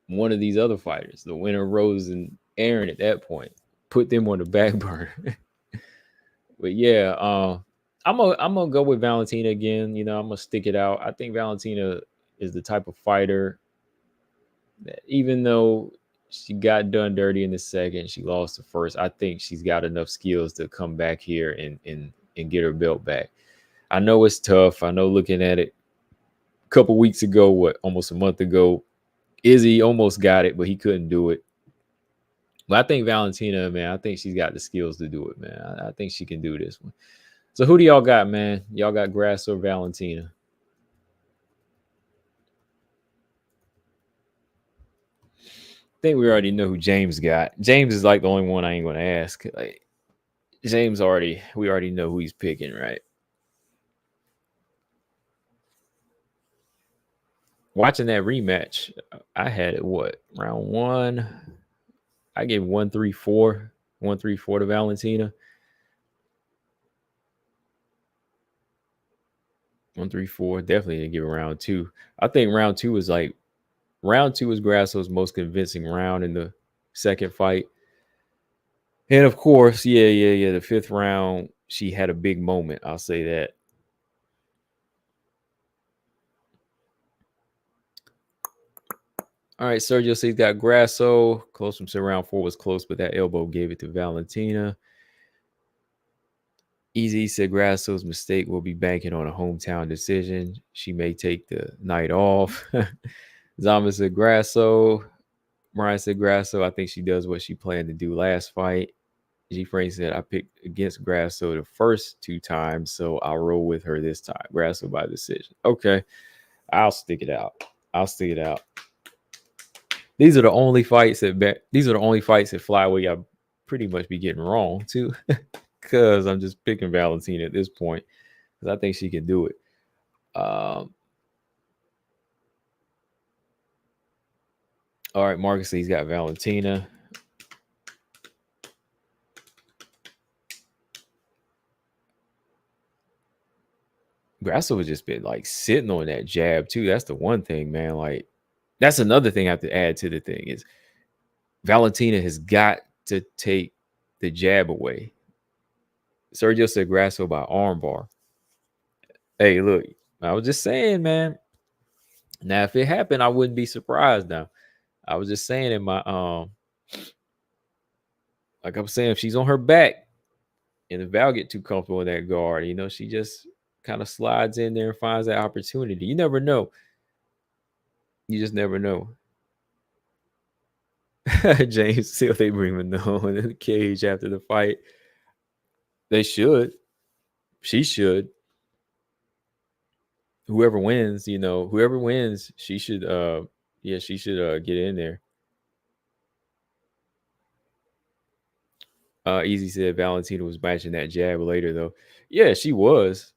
one of these other fighters, the winner Rose and Aaron at that point. Put them on the back burner. But yeah, I'm gonna go with Valentina again. I'm gonna stick it out. I think Valentina is the type of fighter that, even though she got done dirty in the second, she lost the first, I think she's got enough skills to come back here and get her belt back. I know it's tough. I know, looking at it a couple weeks ago, almost a month ago, Izzy almost got it, but he couldn't do it. But I think Valentina, man, I think she's got the skills to do it, man. I think she can do this one. So who do y'all got, man? Y'all got Grasso or Valentina? I think we already know who James got. James is like the only one I ain't gonna ask. Like, James we already know who he's picking, right? Watching that rematch, I had it round one. I gave 1-3-4, 1-3-4 to Valentina. 1-3-4. Definitely didn't give it round two. I think round two was Grasso's most convincing round in the second fight. And of course, yeah. The fifth round, she had a big moment. I'll say that. All right, Sergio says he's got Grasso. Close from round four was close, but that elbow gave it to Valentina. Easy said Grasso's mistake will be banking on a hometown decision. She may take the night off. Zama said Grasso. Mariah said Grasso. I think she does what she planned to do last fight. G. Frank said I picked against Grasso the first two times, so I'll roll with her this time. Grasso by decision. Okay, I'll stick it out. These are the only fights at flyweight I pretty much be getting wrong too, because I'm just picking Valentina at this point because I think she can do it. All right, Marcus, he's got Valentina. Grasso has just been like sitting on that jab too. That's the one thing, man. Like, that's another thing I have to add to the thing is Valentina has got to take the jab away. Sergio said Grasso by armbar. Hey, look, I was just saying, man. Now, if it happened, I wouldn't be surprised. Now, I was just saying in my like I was saying, if she's on her back and if Val get too comfortable in that guard, she just kind of slides in there and finds that opportunity. You never know. You just never know. James, see if they bring Manon in the cage after the fight. They should. She should. Whoever wins, she should she should get in there. Easy said Valentina was matching that jab later though. Yeah, she was.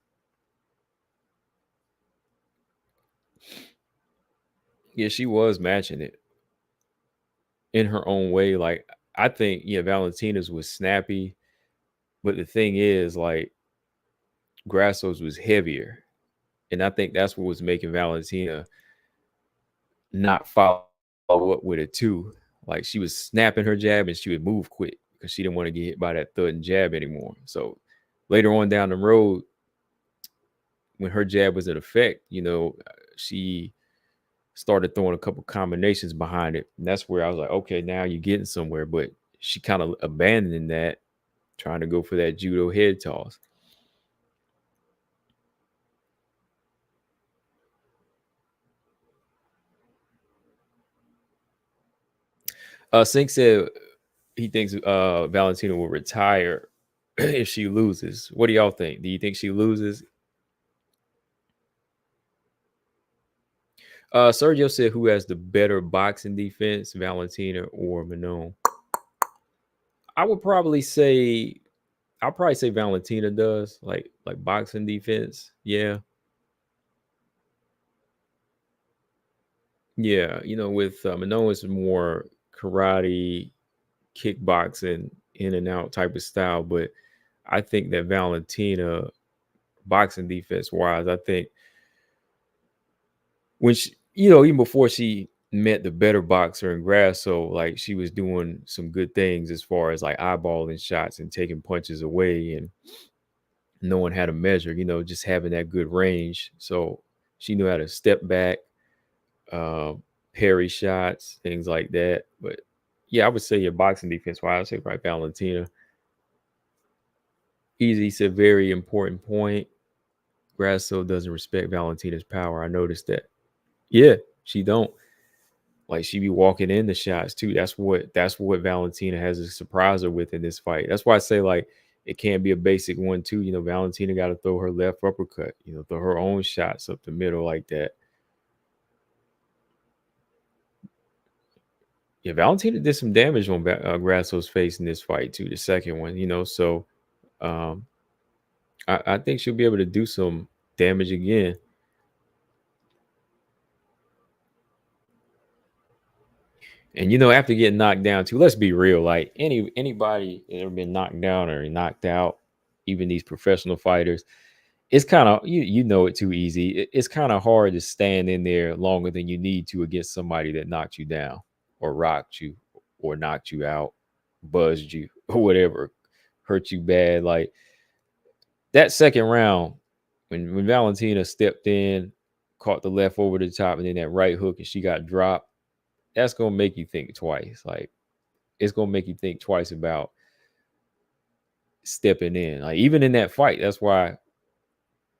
Yeah, she was matching it in her own way. Like, I think, Valentina's was snappy, but the thing is, like, Grasso's was heavier. And I think that's what was making Valentina not follow up with it too. Like, she was snapping her jab and she would move quick because she didn't want to get hit by that thud and jab anymore. So later on down the road, when her jab was in effect, she started throwing a couple combinations behind it. And that's where I was like, okay, now you're getting somewhere. But she kind of abandoned that, trying to go for that judo head toss. Sink said he thinks Valentina will retire if she loses. What do y'all think? Do you think she loses? Sergio said who has the better boxing defense, Valentina or Manon? I'll probably say Valentina does, like boxing defense. Yeah. Yeah, with Manon is more karate, kickboxing, in and out type of style, but I think that Valentina, boxing defense wise, I think when she, even before she met the better boxer in Grasso, like she was doing some good things as far as like eyeballing shots and taking punches away and knowing how to measure, just having that good range. So she knew how to step back, parry shots, things like that. But yeah, I would say your boxing defense wise, I'd say probably Valentina. Easy said very important point. Grasso doesn't respect Valentina's power. I noticed that. Yeah, she don't. Like she be walking in the shots too. That's what Valentina has to surprise her with in this fight. That's why I say like it can't be a basic 1-2. Valentina got to throw her left uppercut. Throw her own shots up the middle like that. Yeah, Valentina did some damage on Grasso's face in this fight too. The second one. So um, I think she'll be able to do some damage again. And after getting knocked down too, let's be real. Like anybody that ever been knocked down or knocked out, even these professional fighters, it's kind of you know it too easy. It's kind of hard to stand in there longer than you need to against somebody that knocked you down or rocked you or knocked you out, buzzed you or whatever, hurt you bad. Like that second round, when Valentina stepped in, caught the left over the top, and then that right hook, and she got dropped. That's gonna make you think twice. Like it's gonna make you think twice about stepping in. Like even in that fight, that's why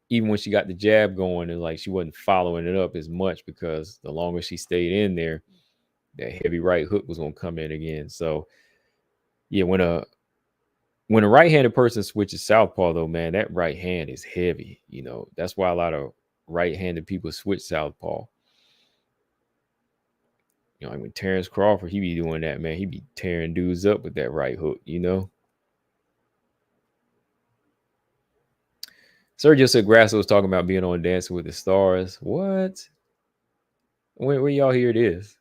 even when she got the jab going and like she wasn't following it up as much because the longer she stayed in there, that heavy right hook was gonna come in again. So yeah, when a right-handed person switches southpaw though, man, that right hand is heavy. That's why a lot of right-handed people switch southpaw. Like when Terrence Crawford, he be doing that, man. He be tearing dudes up with that right hook. Sergio said Grasso was talking about being on Dancing with the Stars. What? Where y'all hear this?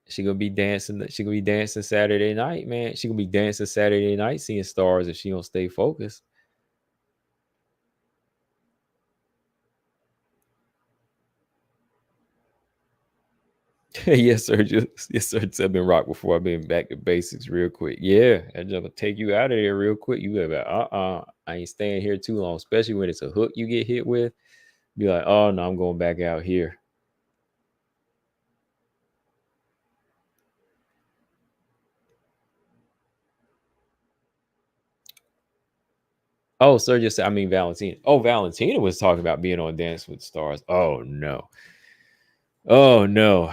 She gonna be dancing. She gonna be dancing Saturday night, man. She gonna be dancing Saturday night, seeing stars if she don't stay focused. Yes, sir. Yes, sir. I've been rock before. I've been back to basics real quick. Yeah, I'm just gonna take you out of there real quick. You be like, I ain't staying here too long, especially when it's a hook you get hit with. Be like, oh no, I'm going back out here. Oh, sir, I mean Valentina. Oh, Valentina was talking about being on Dance with the Stars. Oh no. Oh no.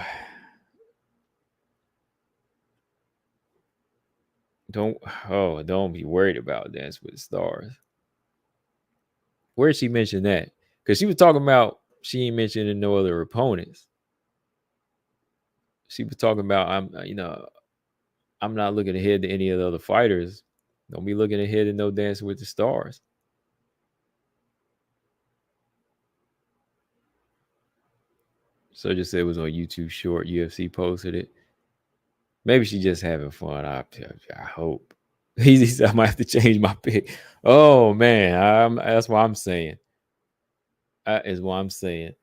Don't be worried about Dance with the Stars. Where did she mention that? Because she was talking about she ain't mentioning no other opponents. She was talking about I'm not looking ahead to any of the other fighters. Don't be looking ahead to no Dancing with the Stars. So just said it was on YouTube Short. UFC posted it. Maybe she just having fun. I hope. He said I might have to change my pick. Oh man, that's what I'm saying. That is what I'm saying.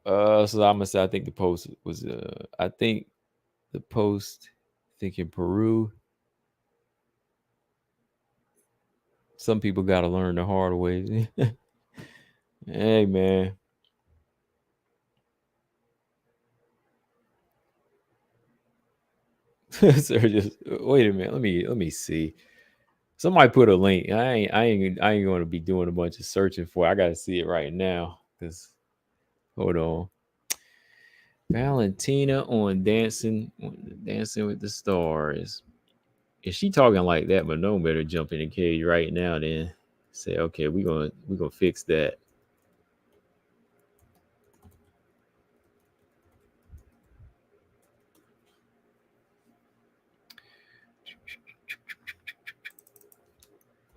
So I'm gonna say I think the post was I think the post in Peru. Some people gotta learn the hard way. Hey man. Sir, just wait a minute. Let me see. Somebody put a link. I ain't going to be doing a bunch of searching for it. I got to see it right now. Cause hold on. Valentina on Dancing with the Stars. If she talking like that, but no better jump in the cage right now. Then say, okay, we gonna fix that.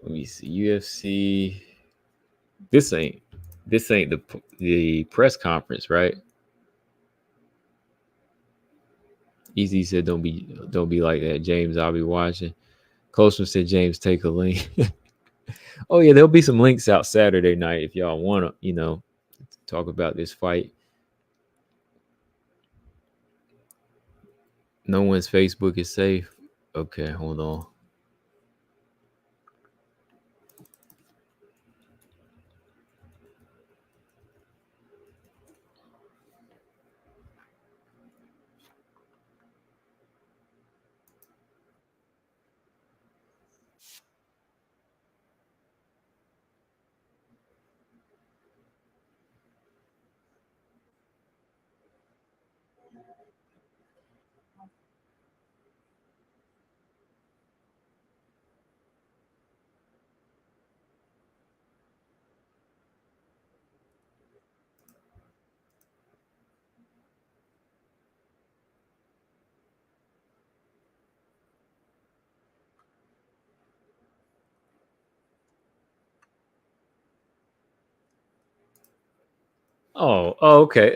Let me see. UFC. This ain't the press conference, right? Easy said, don't be like that, James. I'll be watching. Closer said James, take a link. Oh yeah, there'll be some links out Saturday night if y'all want to, talk about this fight. No one's Facebook is safe. Okay, hold on. Oh, okay.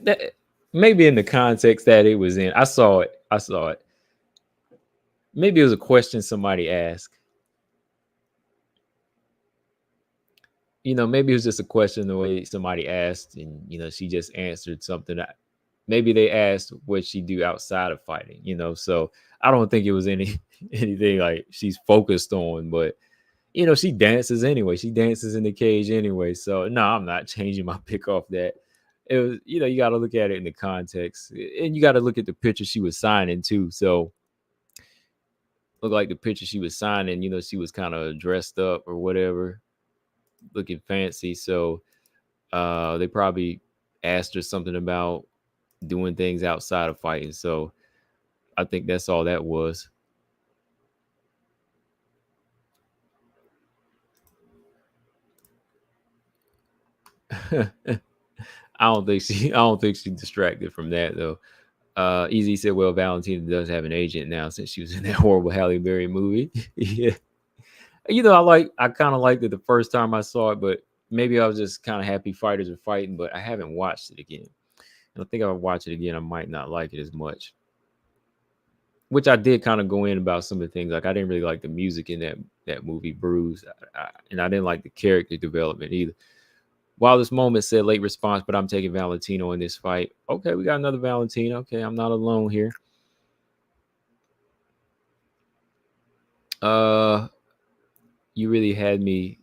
That, maybe in the context that it was in, I saw it. I saw it. Maybe it was a question somebody asked. Maybe it was just a question the way somebody asked, and she just answered something. Maybe they asked what she do outside of fighting. So I don't think it was anything like she's focused on, but she dances anyway. She dances in the cage anyway. So no, I'm not changing my pick off that. It was, you got to look at it in the context, and you got to look at the picture she was signing too. So look like the picture she was signing. She was kind of dressed up or whatever, looking fancy. So they probably asked her something about doing things outside of fighting. So I think that's all that was. I don't think she distracted from that though. Easy said, well, Valentina does have an agent now since she was in that horrible Halle Berry movie. Yeah. I kind of liked it the first time I saw it, but maybe I was just kind of happy fighters are fighting, but I haven't watched it again. And I think if I watch it again, I might not like it as much. Which I did kind of go in about some of the things. Like I didn't really like the music in that movie, Bruise, and I didn't like the character development either. While this moment said late response, but I'm taking Valentino in this fight. Okay, we got another Valentino. Okay, I'm not alone here. Uh, you really had me.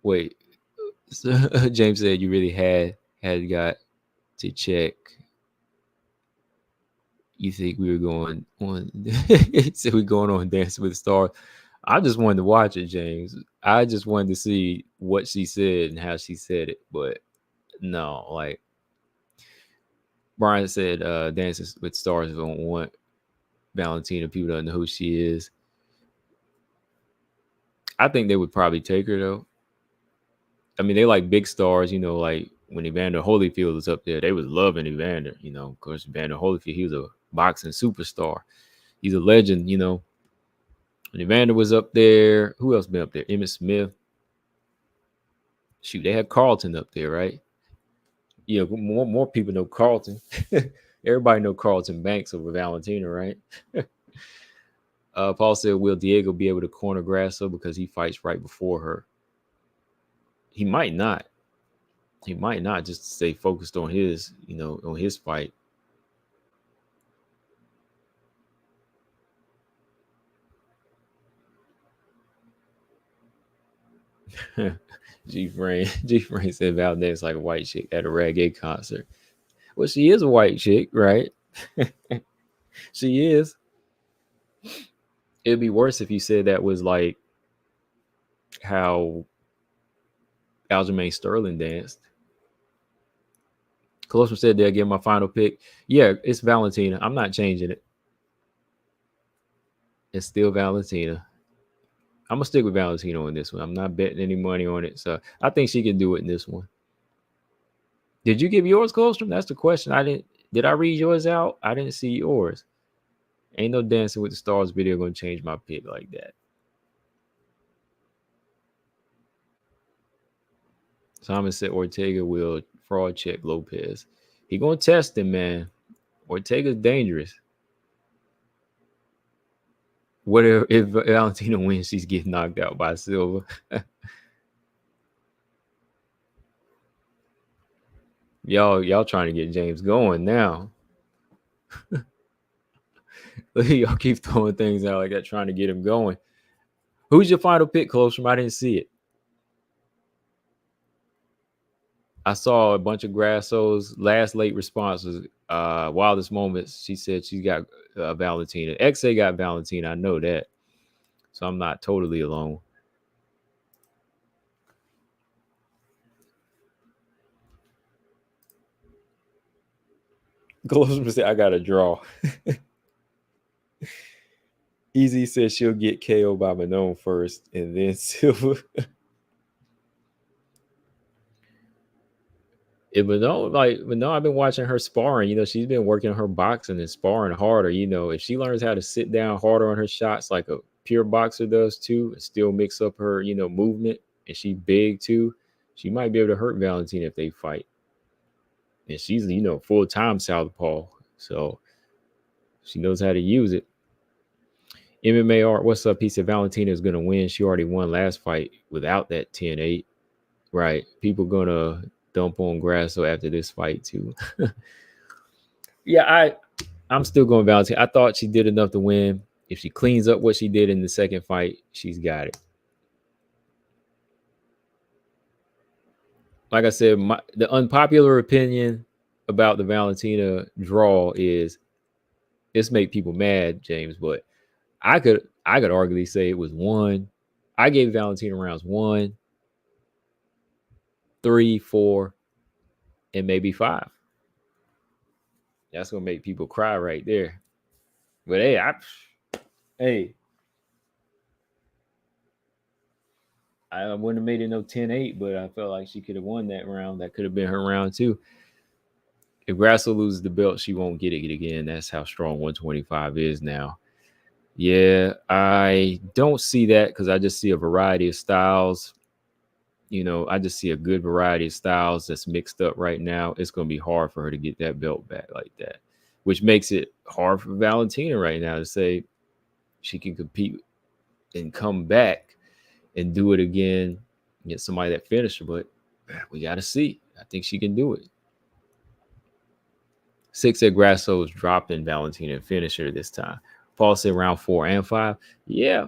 Wait, James said you really had got to check. You think we were going on? He said we're going on Dancing with the Stars. I just wanted to watch it, James. I just wanted to see what she said and how she said it. But no, like Brian said, Dancing with Stars don't want Valentina. People don't know who she is. I think they would probably take her though. I mean, they like big stars, like when Evander Holyfield was up there, they was loving Evander. Of course, Evander Holyfield, he was a boxing superstar. He's a legend. When Evander was up there, who else been up there? Emmitt Smith. Shoot, they had Carlton up there, right? Yeah, more people know Carlton. Everybody know Carlton Banks over Valentina, right? Paul said, will Diego be able to corner Grasso because he fights right before her? He might not. He might not, just stay focused on his fight. G Frame said Valdez like a white chick at a reggae concert. Well, she is a white chick, right? She is. It'd be worse if you said that was like how Aljamain Sterling danced. Colossus said they'll get my final pick. Yeah, it's Valentina. I'm not changing it. It's still Valentina. I'm gonna stick with Valentino in this one. I'm not betting any money on it, so I think she can do it in this one. Did you give yours, Colstrom? That's the question. I didn't. Did I read yours out? I didn't see yours. Ain't no Dancing with the Stars video gonna change my pick like that. Simon said Ortega will fraud check Lopez. He gonna test him, man. Ortega's dangerous. What if Valentina wins? She's getting knocked out by Silva. Y'all trying to get James going now. Y'all keep throwing things out like that, trying to get him going. Who's your final pick, Colostrum? I didn't see it. I saw a bunch of Grasso's last late responses. Wildest moments. She said she's got Valentina. XA got Valentina. I know that. So I'm not totally alone. Colostrum said, I got to draw. Easy says she'll get KO by Manon first and then Silva. Manon, I've been watching her sparring. She's been working on her boxing and sparring harder. If she learns how to sit down harder on her shots like a pure boxer does too, and still mix up her, movement, and she's big too, she might be able to hurt Valentina if they fight. And she's, full-time southpaw. So she knows how to use it. MMA Art, what's up? He said Valentina is going to win. She already won last fight without that 10-8. Right. People going to dump on Grasso after this fight too. Yeah, I'm still going Valentina. I thought she did enough to win. If she cleans up what she did in the second fight, she's got it. Like I said, the unpopular opinion about the Valentina draw is this make people mad, James, but I could arguably say it was 1. I gave Valentina rounds 1, 3, 4, and maybe 5. That's gonna make people cry right there. But hey, I wouldn't have made it no 10-8, but I felt like she could have won that round. That could have been her round too. If Grasso loses the belt, she won't get it again. That's how strong 125 is now. Yeah, I don't see that because I just see a variety of styles. I just see a good variety of styles that's mixed up right now. It's going to be hard for her to get that belt back like that, which makes it hard for Valentina right now to say she can compete and come back and do it again, get somebody that finished her. But we got to see. I think she can do it. 6 said Grasso is dropping Valentina and finish her this time. Paul said round 4 and 5. Yeah.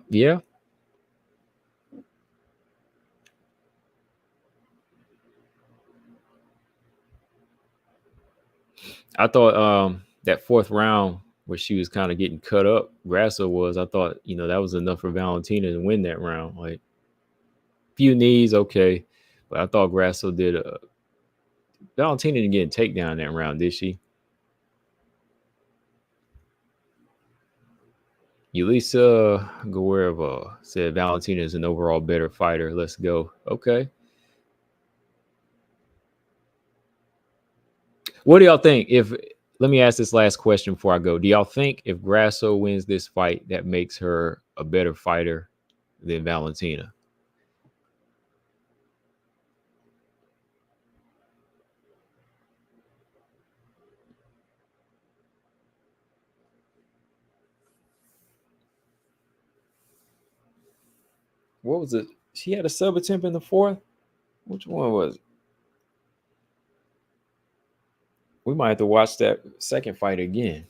I thought that 4th round where she was kind of getting cut up, Grasso was, I thought, that was enough for Valentina to win that round. Like, few knees, okay. But I thought Grasso did Valentina didn't get a takedown in that round, did she? Yulisa Guerrero said Valentina is an overall better fighter. Let's go. Okay. What do y'all think? Let me ask this last question before I go. Do y'all think if Grasso wins this fight, that makes her a better fighter than Valentina? What was it? She had a sub attempt in the 4th? Which one was it? We might have to watch that second fight again.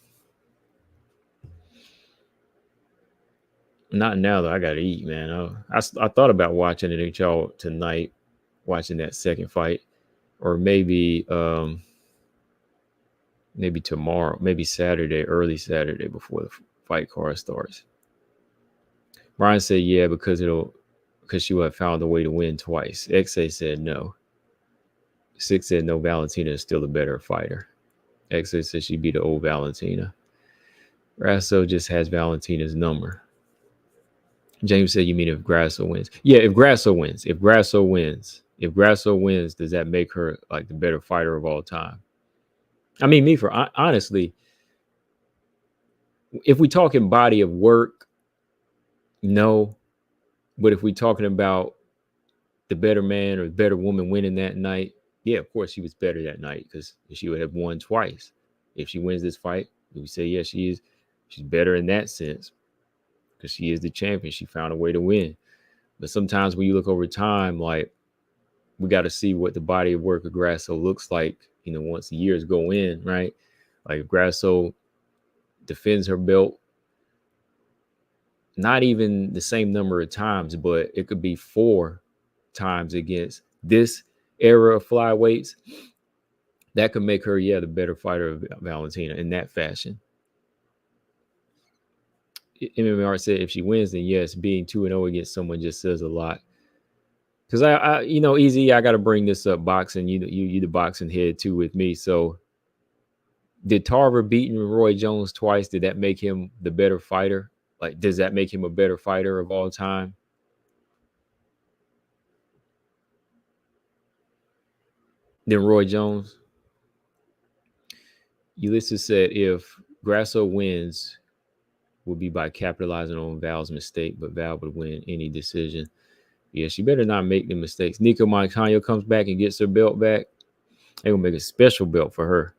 Not now, though. I got to eat, man. I thought about watching it with y'all tonight, watching that second fight. Or maybe tomorrow, maybe Saturday, early Saturday before the fight card starts. Brian said, yeah, because she would have found a way to win twice. XA said no. 6 said no, Valentina is still the better fighter. XA said she beat the old Valentina. Grasso just has Valentina's number. James said, you mean if Grasso wins? Yeah, if Grasso wins. If Grasso wins, does that make her like the better fighter of all time? I mean, honestly, if we talking body of work, no. But if we talking about the better man or the better woman winning that night, yeah, of course she was better that night because she would have won twice. If she wins this fight, we say, yeah, she's better in that sense. because she is the champion. She found a way to win. But sometimes when you look over time, like, we got to see what the body of work of Grasso looks like, once the years go in, right? Like if Grasso defends her belt, not even the same number of times, but it could be 4 times against this era of flyweights. That could make her, the better fighter of Valentina in that fashion. MMR said if she wins, then yes, being 2-0 against someone just says a lot. Because I Easy, I got to bring this up. Boxing, you the boxing head too with me. So, did Tarver beating Roy Jones twice? Did that make him the better fighter? Like, does that make him a better fighter of all time? Than Roy Jones? Ulysses said if Grasso wins, will be by capitalizing on Val's mistake, but Val would win any decision. Yeah, she better not make the mistakes. Nico Moncayo comes back and gets her belt back. They're going to make a special belt for her.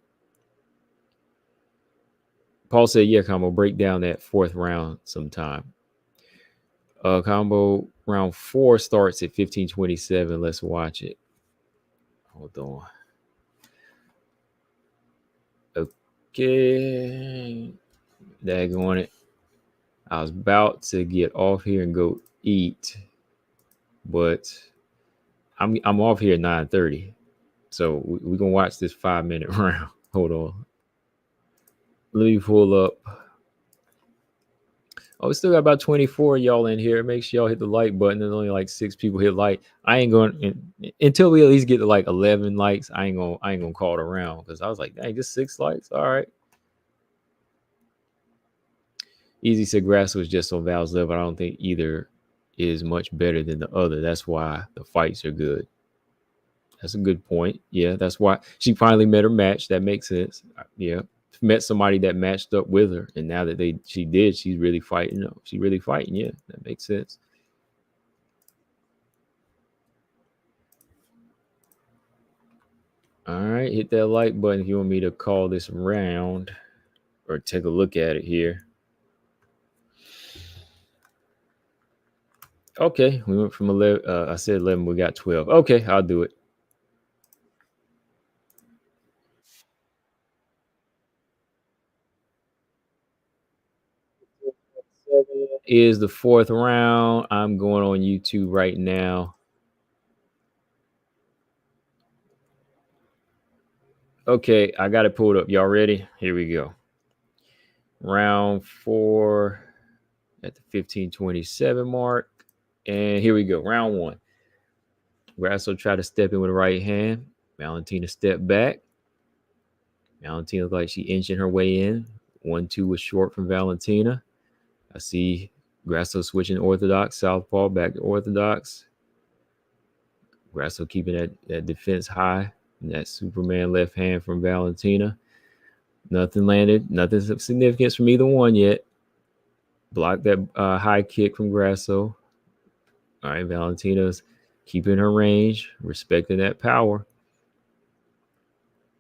Paul said, yeah, Combo, break down that 4th round sometime. Combo round 4 starts at 15:27. Let's watch it. Hold on. Okay. Daggone it. I was about to get off here and go eat, but I'm off here at 9:30. So we're going to watch this 5-minute round. Hold on. Let me pull up. Oh, we still got about 24 of y'all in here. Make sure y'all hit the like button. There's only like 6 people hit like. I ain't going until we at least get to like 11 likes. I ain't gonna call it around because I was like, dang, just 6 likes. All right. Easy said Grasso was just on Val's level. I don't think either is much better than the other. That's why the fights are good. That's a good point. Yeah, that's why she finally met her match. That makes sense. Yeah. Met somebody that matched up with her, and now that she's really fighting. She's really fighting. Yeah, that makes sense. All right, hit that like button if you want me to call this round or take a look at it here. Okay, we went from 11. I said 11. We got 12. Okay, I'll do it. Is the 4th round. I'm going on YouTube right now. Okay, I got it pulled up. Y'all ready? Here we go. Round 4 at the 15:27 mark. And here we go. Round 1. Grasso tried to step in with the right hand. Valentina stepped back. Valentina looked like she inching her way in. 1-2 was short from Valentina. I see Grasso switching orthodox, southpaw, back to orthodox. Grasso keeping that defense high. And that Superman left hand from Valentina. Nothing landed. Nothing of significance from either one yet. Blocked that high kick from Grasso. All right, Valentina's keeping her range, respecting that power.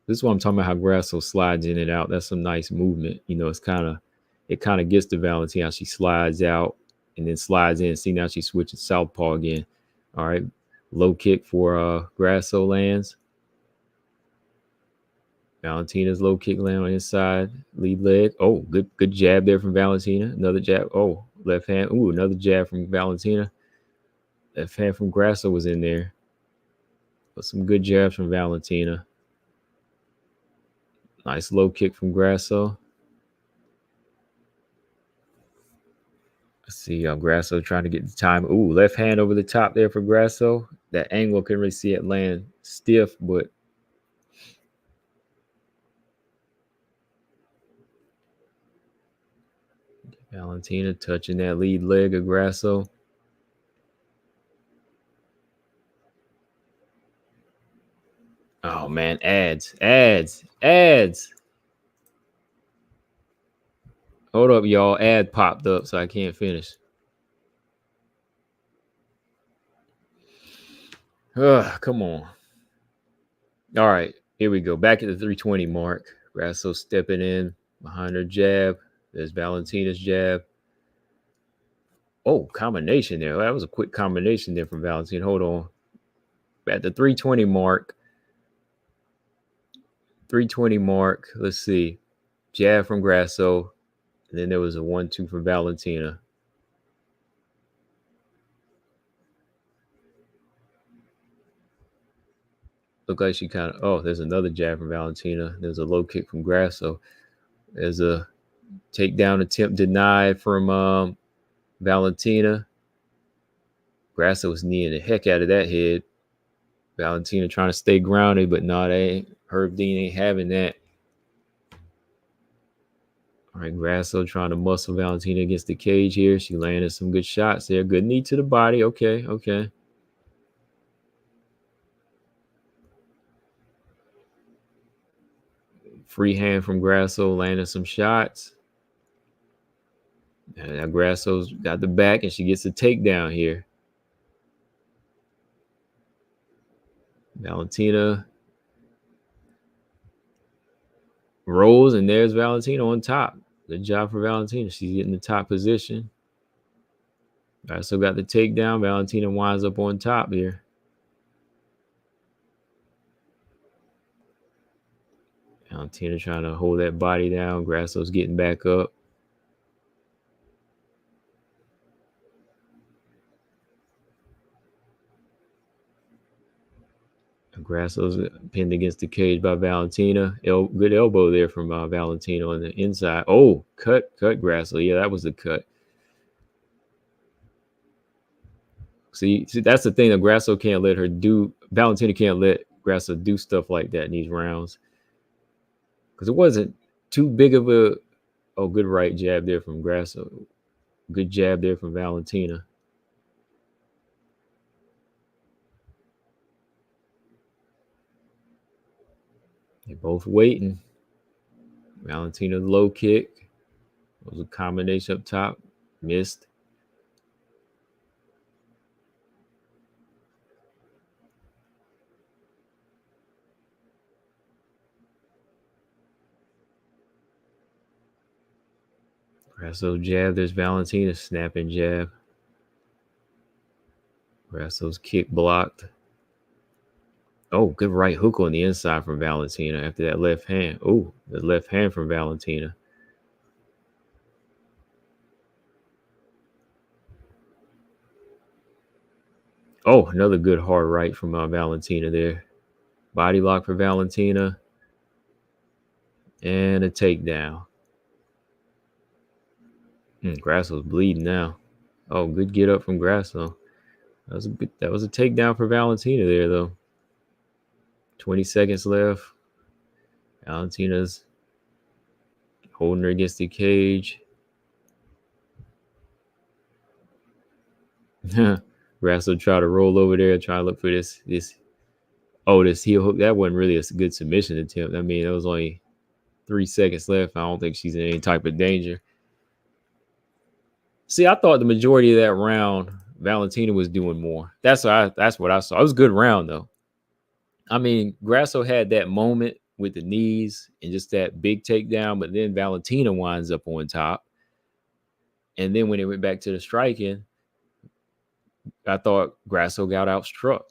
This is what I'm talking about, how Grasso slides in and out. That's some nice movement. It kind of gets to Valentina. She slides out and then slides in. See, now she's switching southpaw again. All right, low kick for Grasso lands. Valentina's low kick land on inside, lead leg. Oh, good jab there from Valentina. Another jab. Oh, left hand. Ooh, another jab from Valentina. Left hand from Grasso was in there. But some good jabs from Valentina. Nice low kick from Grasso. Let's see, Grasso trying to get the time. Ooh, left hand over the top there for Grasso. That angle, couldn't really see it land stiff, but Valentina touching that lead leg of Grasso. Oh, man, ads. Hold up, y'all. Ad popped up, so I can't finish. Ugh, come on. All right, here we go. Back at the 320 mark. Grasso stepping in behind her jab. There's Valentina's jab. Oh, combination there. That was a quick combination there from Valentina. Hold on. At the 320 mark. 320 mark. Let's see. Jab from Grasso. And then there was a 1-2 from Valentina. Look like she kind of, oh, there's another jab from Valentina. There's a low kick from Grasso. There's a takedown attempt denied from Valentina. Grasso was kneeing the heck out of that head. Valentina trying to stay grounded, but no, they ain't. Herb Dean ain't having that. All right, Grasso trying to muscle Valentina against the cage here. She landed some good shots there. Good knee to the body. Okay. Free hand from Grasso, landing some shots. And now Grasso's got the back, and she gets a takedown here. Valentina rolls, and there's Valentina on top. Good job for Valentina. She's getting the top position. Grasso got the takedown. Valentina winds up on top here. Valentina trying to hold that body down. Grasso's getting back up. Grasso's pinned against the cage by Valentina. Good elbow there from Valentina on the inside. Oh, cut Grasso. Yeah, that was the cut. See, that's the thing that Grasso can't let her do. Valentina can't let Grasso do stuff like that in these rounds. Because it wasn't too big of a... Oh, good right jab there from Grasso. Good jab there from Valentina. They're both waiting. Valentina low kick. It was a combination up top. Missed. Grasso jab. There's Valentina snapping jab. Grasso's kick blocked. Oh, good right hook on the inside from Valentina after that left hand. Oh, the left hand from Valentina. Oh, another good hard right from Valentina there. Body lock for Valentina. And a takedown. Grasso's bleeding now. Oh, good get up from Grasso. That was a takedown for Valentina there, though. 20 seconds left. Valentina's holding her against the cage. Grasso tried to roll over there, try to look for this heel hook. That wasn't really a good submission attempt. I mean, it was only 3 seconds left. I don't think she's in any type of danger. See, I thought the majority of that round, Valentina was doing more. That's what I saw. It was a good round, though. I mean, Grasso had that moment with the knees and just that big takedown, but then Valentina winds up on top. And then when it went back to the striking, I thought Grasso got outstruck.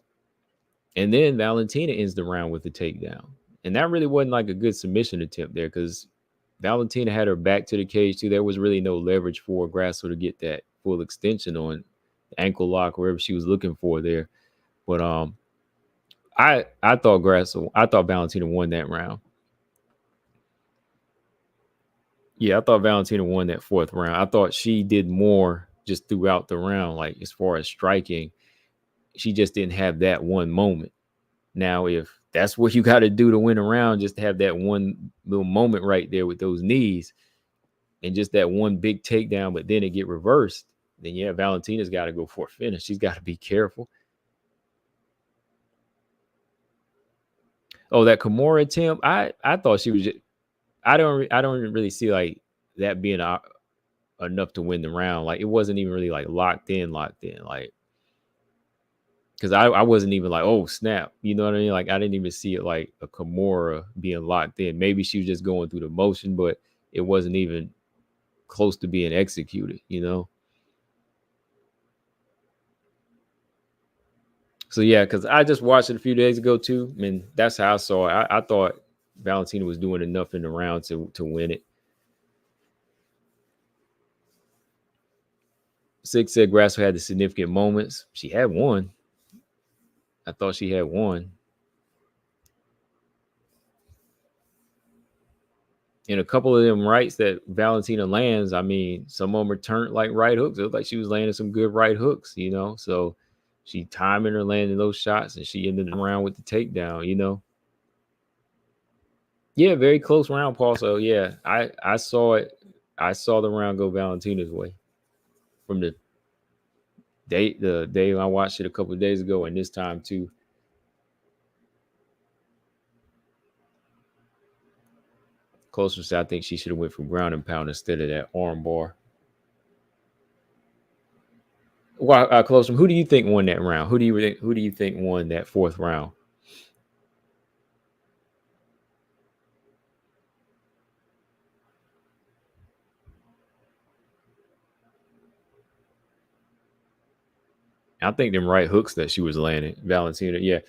And then Valentina ends the round with the takedown. And that really wasn't like a good submission attempt there because Valentina had her back to the cage too. There was really no leverage for Grasso to get that full extension on the ankle lock, wherever she was looking for there. But I thought Valentina won that round. Yeah, I thought Valentina won that fourth round. I thought she did more just throughout the round, like as far as striking. She just didn't have that one moment. Now, if that's what you got to do to win a round, just to have that one little moment right there with those knees and just that one big takedown, but then it get reversed, then yeah, Valentina's got to go for a finish. She's got to be careful. Oh, that Kimura attempt, I thought she was just, I don't really see like that being enough to win the round. Like it wasn't even really like locked in, like because I wasn't even like, oh snap, you know what I mean? Like I didn't even see it like a Kimura being locked in. Maybe she was just going through the motion, but it wasn't even close to being executed, you know. So yeah, because I just watched it a few days ago too. I mean, that's how I saw it. I thought Valentina was doing enough in the round to win it. Six said Grasso had the significant moments. She had one. I thought she had one. And a couple of them rights that Valentina lands, I mean, some of them are turned like right hooks. It looked like she was landing some good right hooks, you know. So she timing her landing those shots, and she ended the round with the takedown, you know. Yeah, very close round, Paul. So yeah, I saw it. I saw the round go Valentina's way from the day I watched it a couple of days ago, and this time too. Closer, so I think she should have went for ground and pound instead of that arm bar. Well, close. Who do you think won that round? Who do you think won that fourth round? I think them right hooks that she was landing, Valentina. Yeah,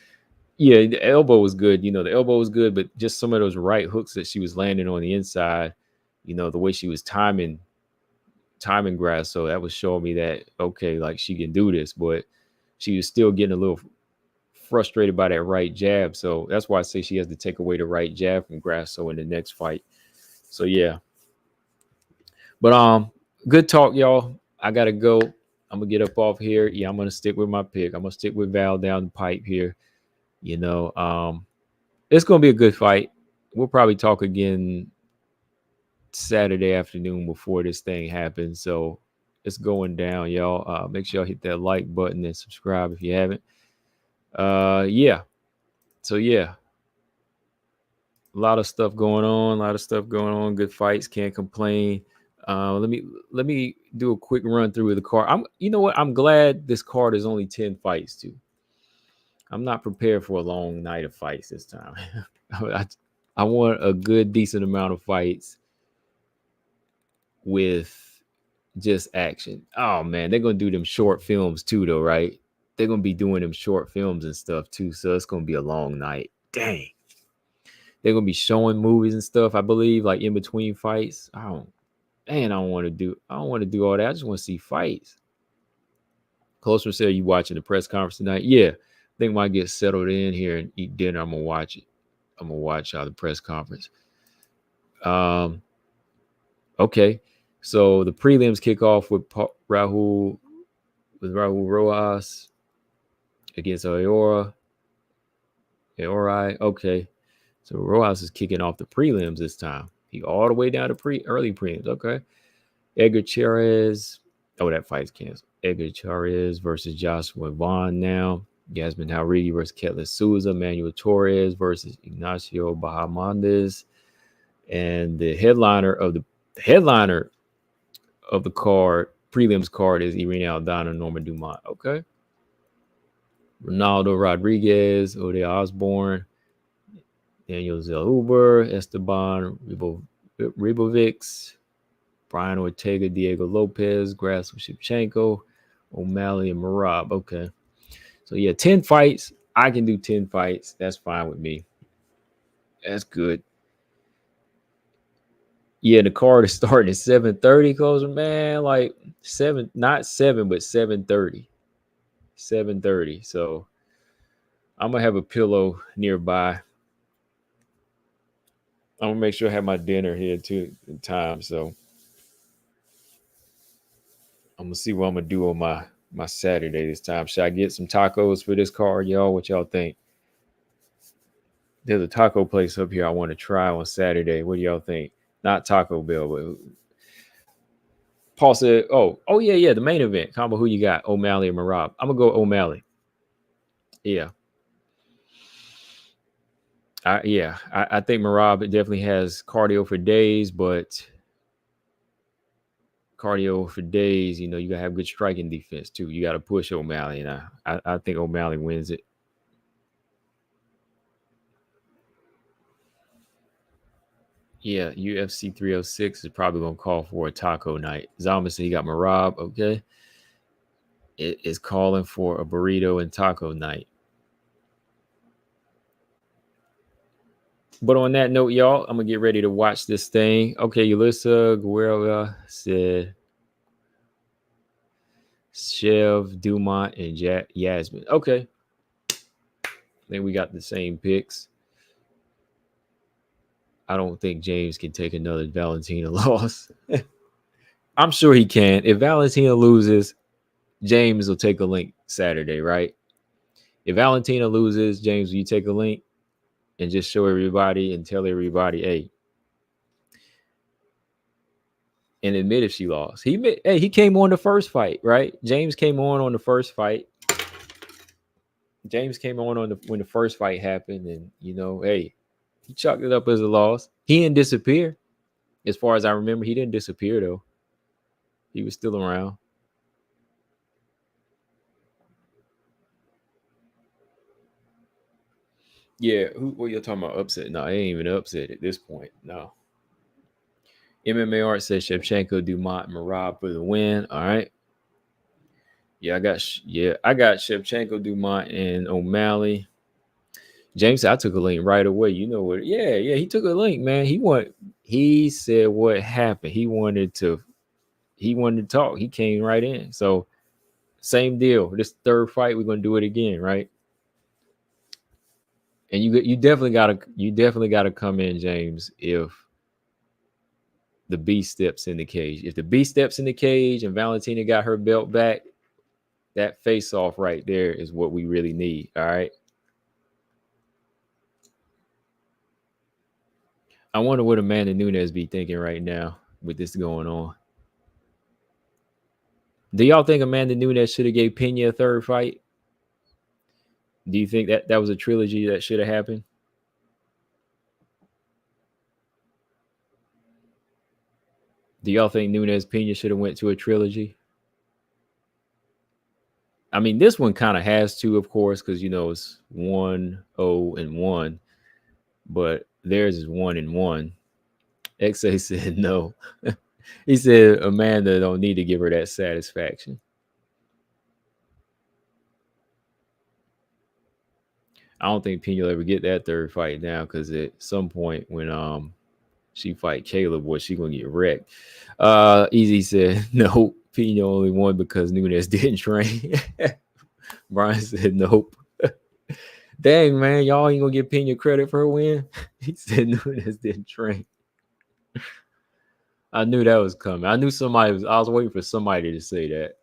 yeah. The elbow was good. You know, the elbow was good, but just some of those right hooks that she was landing on the inside. You know, the way she was timing grass. So that was showing me that okay, like she can do this, but she was still getting a little frustrated by that right jab. So that's why I say she has to take away the right jab from Grasso in the next fight. So yeah. But good talk, y'all. I gotta go. I'm gonna get up off here. Yeah, I'm gonna stick with my pick. I'm gonna stick with Val down the pipe here. You know, it's gonna be a good fight. We'll probably talk again Saturday afternoon before this thing happens. So it's going down, y'all. Make sure y'all hit that like button and subscribe if you haven't. Yeah. So yeah, a lot of stuff going on. A lot of stuff going on. Good fights. Can't complain. Let me do a quick run through of the card. You know what? I'm glad this card is only 10 fights too. I'm not prepared for a long night of fights this time. I, I want a good, decent amount of fights with just action. Oh man, they're gonna do them short films too, though, right? They're gonna be doing them short films and stuff too. So it's gonna be a long night. Dang. They're gonna be showing movies and stuff, I believe, like in between fights. I don't want to do all that. I just want to see fights. Closer said, you watching the press conference tonight? Yeah. I think when I get settled in here and eat dinner, I'm gonna watch it. I'm gonna watch the press conference. Um, okay. So the prelims kick off with Rahul Rojas against Aora. Aori. Okay. So Rojas is kicking off the prelims this time. He all the way down to early prelims. Okay. Edgar Chairez. Oh, that fight's canceled. Edgar Chairez versus Joshua Vaughn now. Yasmin Jauregui versus Ketler Souza. Manuel Torres versus Ignacio Bahamondes. And the headliner of the card, prelims card, is Irene Aldana, Norma Dumont. Okay. Ronaldo Rodriguez, Ode Osborne, Daniel Zellhuber, Esteban Ribovics, Brian Ortega, Diego Lopez, Grasso Shevchenko, O'Malley, and Marab. Okay. So yeah, 10 fights. I can do 10 fights. That's fine with me. That's good. Yeah, the card is starting at 7:30, closer, man. Like not 7, but 7:30. 7:30. So I'm gonna have a pillow nearby. I'm gonna make sure I have my dinner here too in time. So I'm gonna see what I'm gonna do on my Saturday this time. Should I get some tacos for this card, y'all? What y'all think? There's a taco place up here I want to try on Saturday. What do y'all think? Not Taco Bell, but Paul said, "Oh yeah, yeah, the main event combo. Who you got? O'Malley or Marab? I'm gonna go O'Malley. Yeah, I think Marab definitely has cardio for days, but cardio for days. You know, you gotta have good striking defense too. You got to push O'Malley, and I think O'Malley wins it. Yeah, UFC 306 is probably gonna call for a taco night. Zalman said he got Marab. Okay. is calling for a burrito and taco night. But on that note, y'all, I'm gonna get ready to watch this thing. Okay, Alyssa Guerrera said Chev, Dumont, and Yasmin. Okay, I think we got the same picks. I don't think James can take another Valentina loss. I'm sure he can. If Valentina loses, James will take a link Saturday, right? If Valentina loses, James, will you take a link and just show everybody and tell everybody, hey, and admit if she lost. He came on the first fight, right? James came on the first fight. James came on when the first fight happened, and hey, he chalked it up as a loss. He didn't disappear, as far as I remember. He didn't disappear though. He was still around. Yeah, what you're talking about upset? No, I ain't even upset at this point. No. MMA Art says Shevchenko, Dumont, Marab for the win. All right. Yeah, I got Shevchenko, Dumont, and O'Malley. James said I took a link right away. You know what? Yeah, he took a link, man. He said what happened. He wanted to talk. He came right in. So same deal. This third fight, we're gonna do it again, right? And you definitely gotta come in, James, if the beast steps in the cage. If the beast steps in the cage and Valentina got her belt back, that face off right there is what we really need. All right. I wonder what Amanda Nunes be thinking right now with this going on. Do y'all think Amanda Nunes should have gave Pena a third fight? Do you think that was a trilogy that should have happened? Do y'all think Nunes Pena should have went to a trilogy? I mean, this one kind of has to, of course, because it's 1-0-1, but theirs is 1-1. XA said no. He said Amanda don't need to give her that satisfaction. I don't think Pena will ever get that third fight now, because at some point when she fight Caleb, boy, she gonna get wrecked. Easy said no. Pena only won because Nunes didn't train. Brian said nope. Dang, man, y'all ain't gonna give Pena credit for her win. He said Nunes didn't train. I knew that was coming. I knew I was waiting for somebody to say that.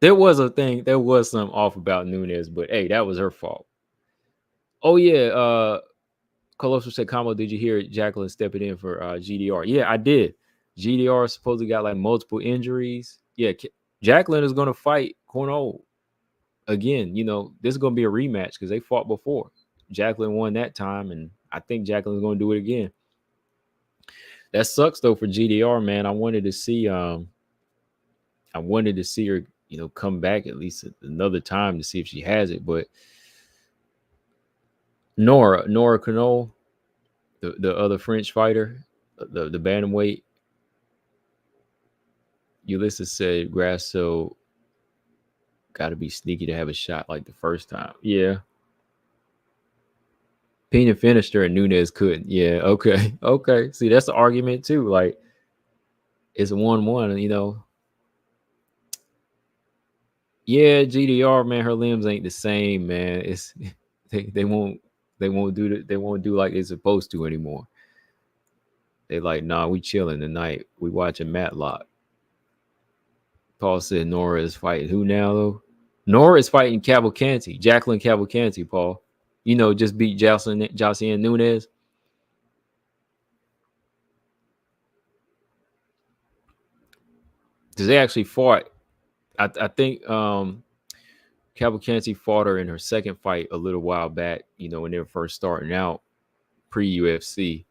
There was something off about Nunes, but hey, that was her fault. Oh yeah, Colosso said, "Combo, did you hear Jacqueline stepping in for GDR?" Yeah, I did. GDR supposedly got like multiple injuries. Yeah, Jacqueline is gonna fight Cornell again. This is gonna be a rematch because they fought before. Jacqueline won that time, and I think Jacqueline's gonna do it again. That sucks though for GDR, man. I wanted to see her, come back at least another time to see if she has it. But Nora Canole, the other French fighter, the bantamweight. Ulysses said Grasso got to be sneaky to have a shot like the first time. Yeah. Pena finished her and Nunes couldn't. Yeah. Okay. Okay. See, that's the argument too. Like, it's 1-1, Yeah, GDR, man, her limbs ain't the same, man. It's they won't do like they're supposed to anymore. They like, nah, we chilling tonight. We watching Matlock. Paul said Nora is fighting who now though? Nora is fighting Cavalcanti, Jacqueline Cavalcanti, Paul. Just beat Jocelyn Nunes. Because they actually fought. I think Cavalcanti fought her in her second fight a little while back, when they were first starting out pre-UFC.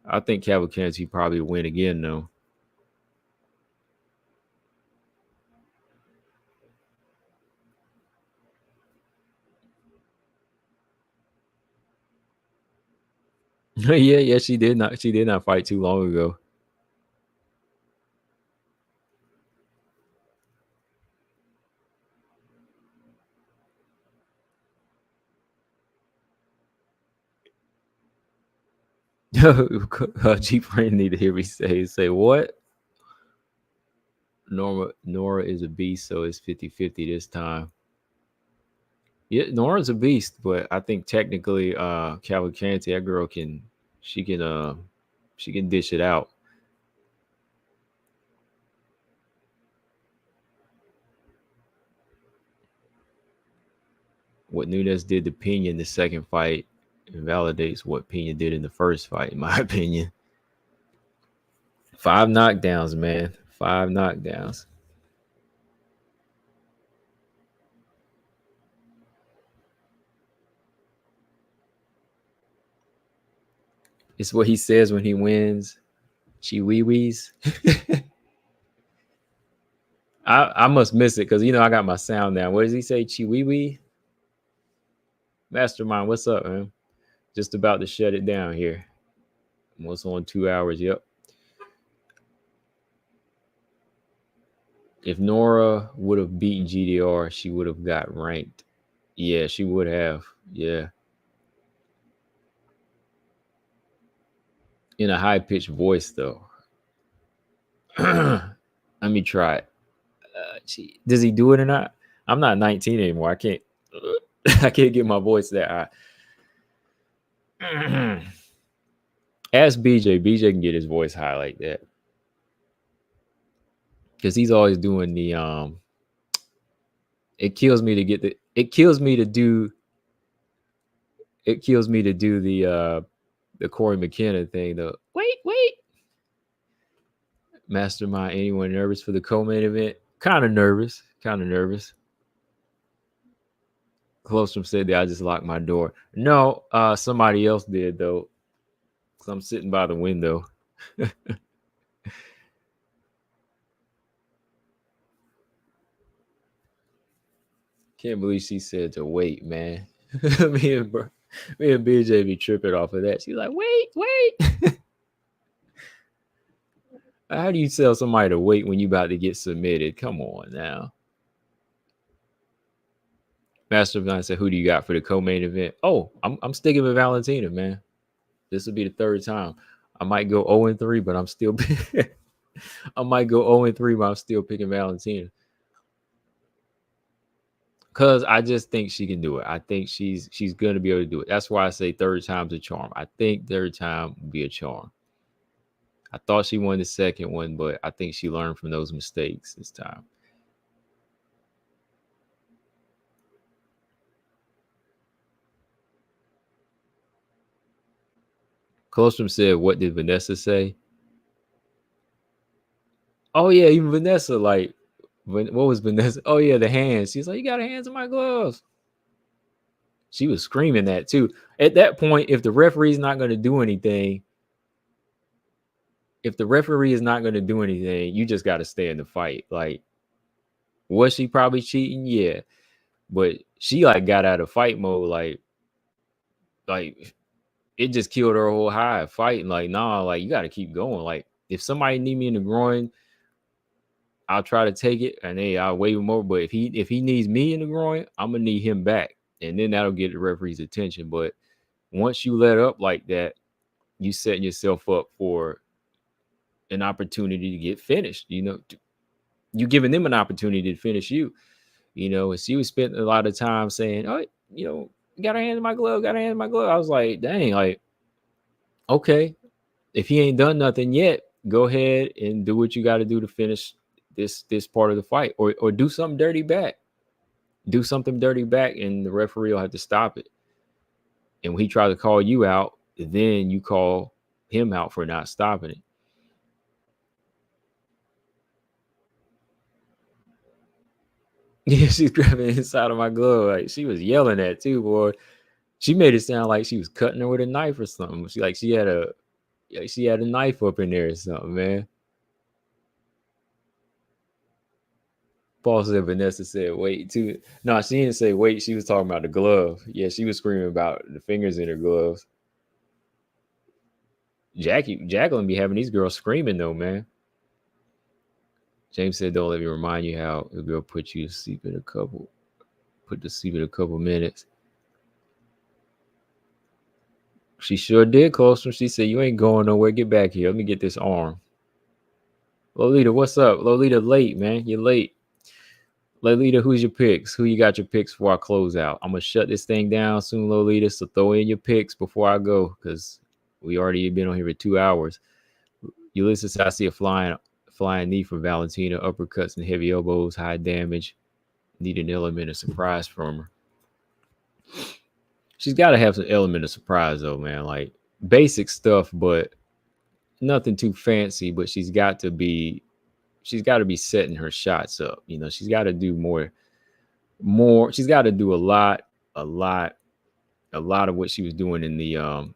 I think Cavalcanti probably win again though. yeah, she did not fight too long ago. G-Friend need to hear me say what? Nora is a beast, so it's 50-50 this time. Yeah, Nora's a beast, but I think technically Cavalcanti, that girl she can she can dish it out. What Nunes did to Pena in the second fight invalidates what Pena did in the first fight, in my opinion. 5 knockdowns, man. 5 knockdowns. It's what he says when he wins. Chiwiwis. I must miss it because I got my sound down. What does he say? Chiwiwi? Mastermind, what's up, man? Just about to shut it down here. Almost on 2 hours. Yep. If Nora would have beaten GDR, she would have got ranked. Yeah, she would have. Yeah. In a high pitched voice, though. Let me try it. Does he do it or not? I'm not 19 anymore. I can't. I can't get my voice that high. Ask BJ. BJ can get his voice high like that because he's always doing the. It kills me to get the. It kills me to do. It kills me to do the Corey McKenna thing. The wait. Mastermind. Anyone nervous for the co-main event? Kind of nervous. Clostrom said that I just locked my door. No, somebody else did though. Cause I'm sitting by the window. Can't believe she said to wait, man. me and BJ be tripping off of that. She's like, wait. How do you tell somebody to wait when you about to get submitted? Come on now. Master of Nine said, who do you got for the co-main event? Oh, I'm sticking with Valentina, man. This will be the third time. I might go 0-3, but I'm still I might go 0-3, but I'm still picking Valentina. Because I just think she can do it. I think she's gonna be able to do it. That's why I say third time's a charm. I think third time will be a charm. I thought she won the second one, but I think she learned from those mistakes this time. Colstrom said, what did Vanessa say? Oh, yeah, even Vanessa, like, what was Vanessa? Oh, yeah, the hands. She's like, you got hands in my gloves. She was screaming that, too. At that point, if the referee's not going to do anything, you just got to stay in the fight. Like, was she probably cheating? Yeah. But she, like, got out of fight mode, like it just killed her whole high fighting. Like, nah, like you got to keep going. Like, if somebody need me in the groin, I'll try to take it and hey, I'll wave him over. But if he needs me in the groin, I'm gonna need him back, and then that'll get the referee's attention. But once you let up like that, you setting yourself up for an opportunity to get finished. You giving them an opportunity to finish you. And she was spending a lot of time saying, "Oh, got her hand in my glove, got her hand in my glove." I was like, dang, like, okay, if he ain't done nothing yet, go ahead and do what you got to do to finish this part of the fight, or do something dirty back. Do something dirty back, and the referee will have to stop it. And when he tries to call you out, then you call him out for not stopping it. Yeah, she's grabbing inside of my glove. Like, she was yelling at too, boy. She made it sound like she was cutting her with a knife or something. She had a knife up in there or something, man. Paul said Vanessa said wait too. No, she didn't say wait. She was talking about the glove. Yeah, she was screaming about the fingers in her gloves. Jacqueline be having these girls screaming though, man. James said, "Don't let me remind you how the girl put to sleep in a couple minutes." She sure did close him. She said, "You ain't going nowhere. Get back here. Let me get this arm." Lolita, what's up? Lolita, late, man. You're late. Lolita, who's your picks? Who you got your picks before I close out? I'm gonna shut this thing down soon, Lolita. So throw in your picks before I go, because we already been on here for 2 hours. Ulysses, I see a flying knee from Valentina, uppercuts and heavy elbows, high damage. Need an element of surprise from her. She's got to have some element of surprise though, man. Like basic stuff, but nothing too fancy. But she's got to be setting her shots up. You know, she's got to do more. She's got to do a lot of what she was doing in the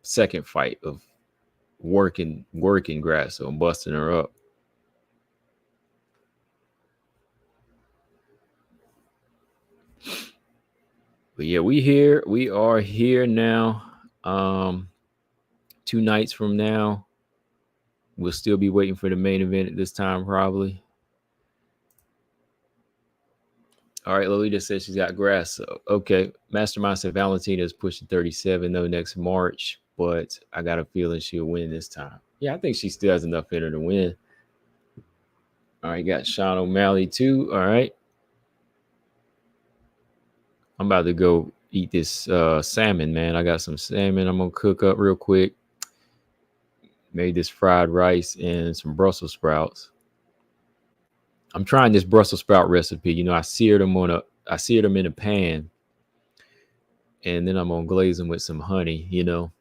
second fight of working Grasso and busting her up. But yeah, we are here now. 2 nights from now, we'll still be waiting for the main event at this time, probably. All right, Lolita says she's got Grasso. Okay, Mastermind said Valentina is pushing 37 though next March, but I got a feeling she'll win this time. Yeah, I think she still has enough in her to win. All right, got Sean O'Malley too. All right. I'm about to go eat this salmon, man. I got some salmon I'm going to cook up real quick. Made this fried rice and some Brussels sprouts. I'm trying this Brussels sprout recipe. You know, I seared them in a pan, and then I'm going to glaze them with some honey, you know.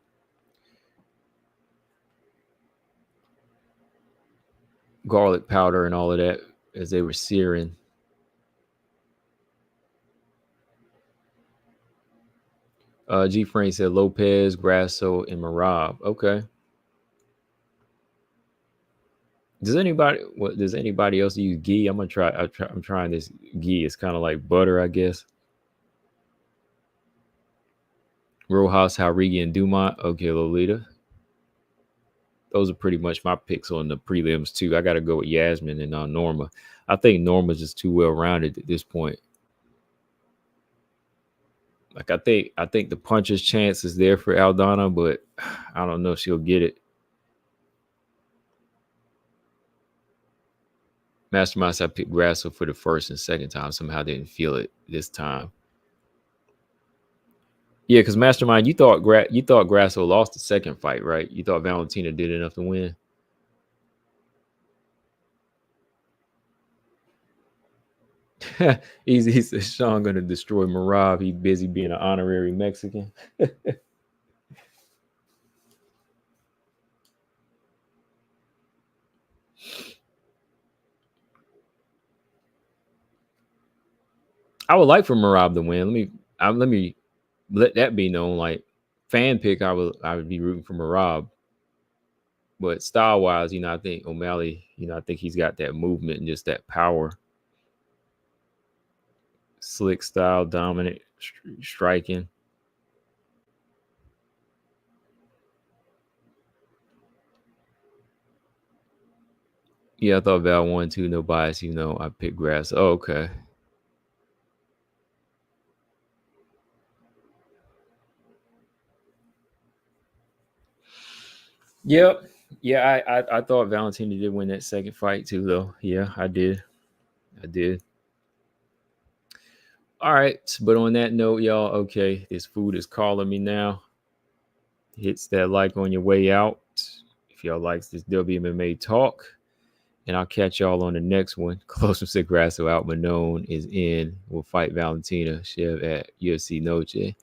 Garlic powder and all of that as they were searing. G Frank said Lopez, Grasso, and Marab. Okay. Does anybody else use ghee? I'm trying this ghee. It's kind of like butter, I guess. Rojas, Jauregui, and Dumont. Okay, Lolita. Those are pretty much my picks on the prelims too. I got to go with Yasmin and Norma. I think Norma's just too well rounded at this point. Like I think the puncher's chance is there for Aldana, but I don't know if she'll get it. Mastermind, I picked Grasso for the first and second time. Somehow didn't feel it this time. Yeah, because Mastermind, you thought Grasso lost the second fight, right? You thought Valentina did enough to win. He says Sean gonna destroy Marab. He busy being an honorary Mexican. I would like for Marab to win. Let me let that be known. Like fan pick, I would be rooting for Marab. But style wise, you know, I think O'Malley, you know, I think he's got that movement and just that power. Slick style, dominant striking. Yeah, I thought Val won too. No bias, you know. I picked Grass. Oh, okay. Yep. Yeah, I thought Valentina did win that second fight too, though. Yeah, I did. All right, but on that note, y'all, okay, this food is calling me now. Hits that like on your way out if y'all likes this WMMA talk. And I'll catch y'all on the next one. Close from Grasso out, Manon is in. We'll fight Valentina Shev at UFC Noche.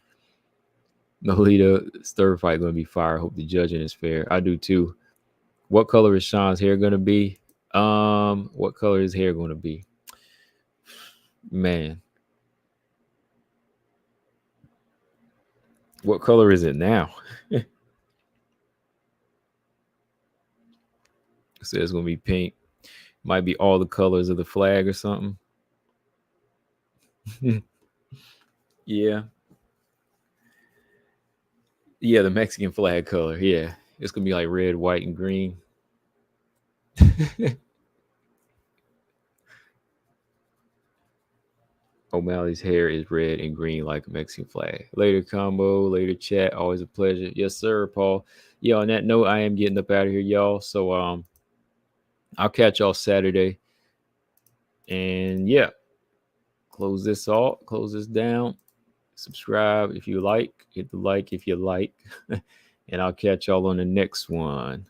Nolita, third fight going to be fire. Hope the judging is fair. I do too. What color is Sean's hair going to be? What color is hair going to be? Man. What color is it now? So it's going to be pink. Might be all the colors of the flag or something. Yeah. Yeah, the Mexican flag color. Yeah. It's going to be like red, white, and green. O'Malley's hair is red and green like a Mexican flag. Later combo, later chat. Always a pleasure. Yes, sir, Paul. Yeah, on that note, I am getting up out of here, y'all. So I'll catch y'all Saturday. And yeah, close this down. Subscribe if you like. Hit the like if you like. And I'll catch y'all on the next one.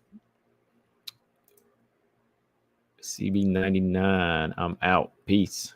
CB99. I'm out. Peace.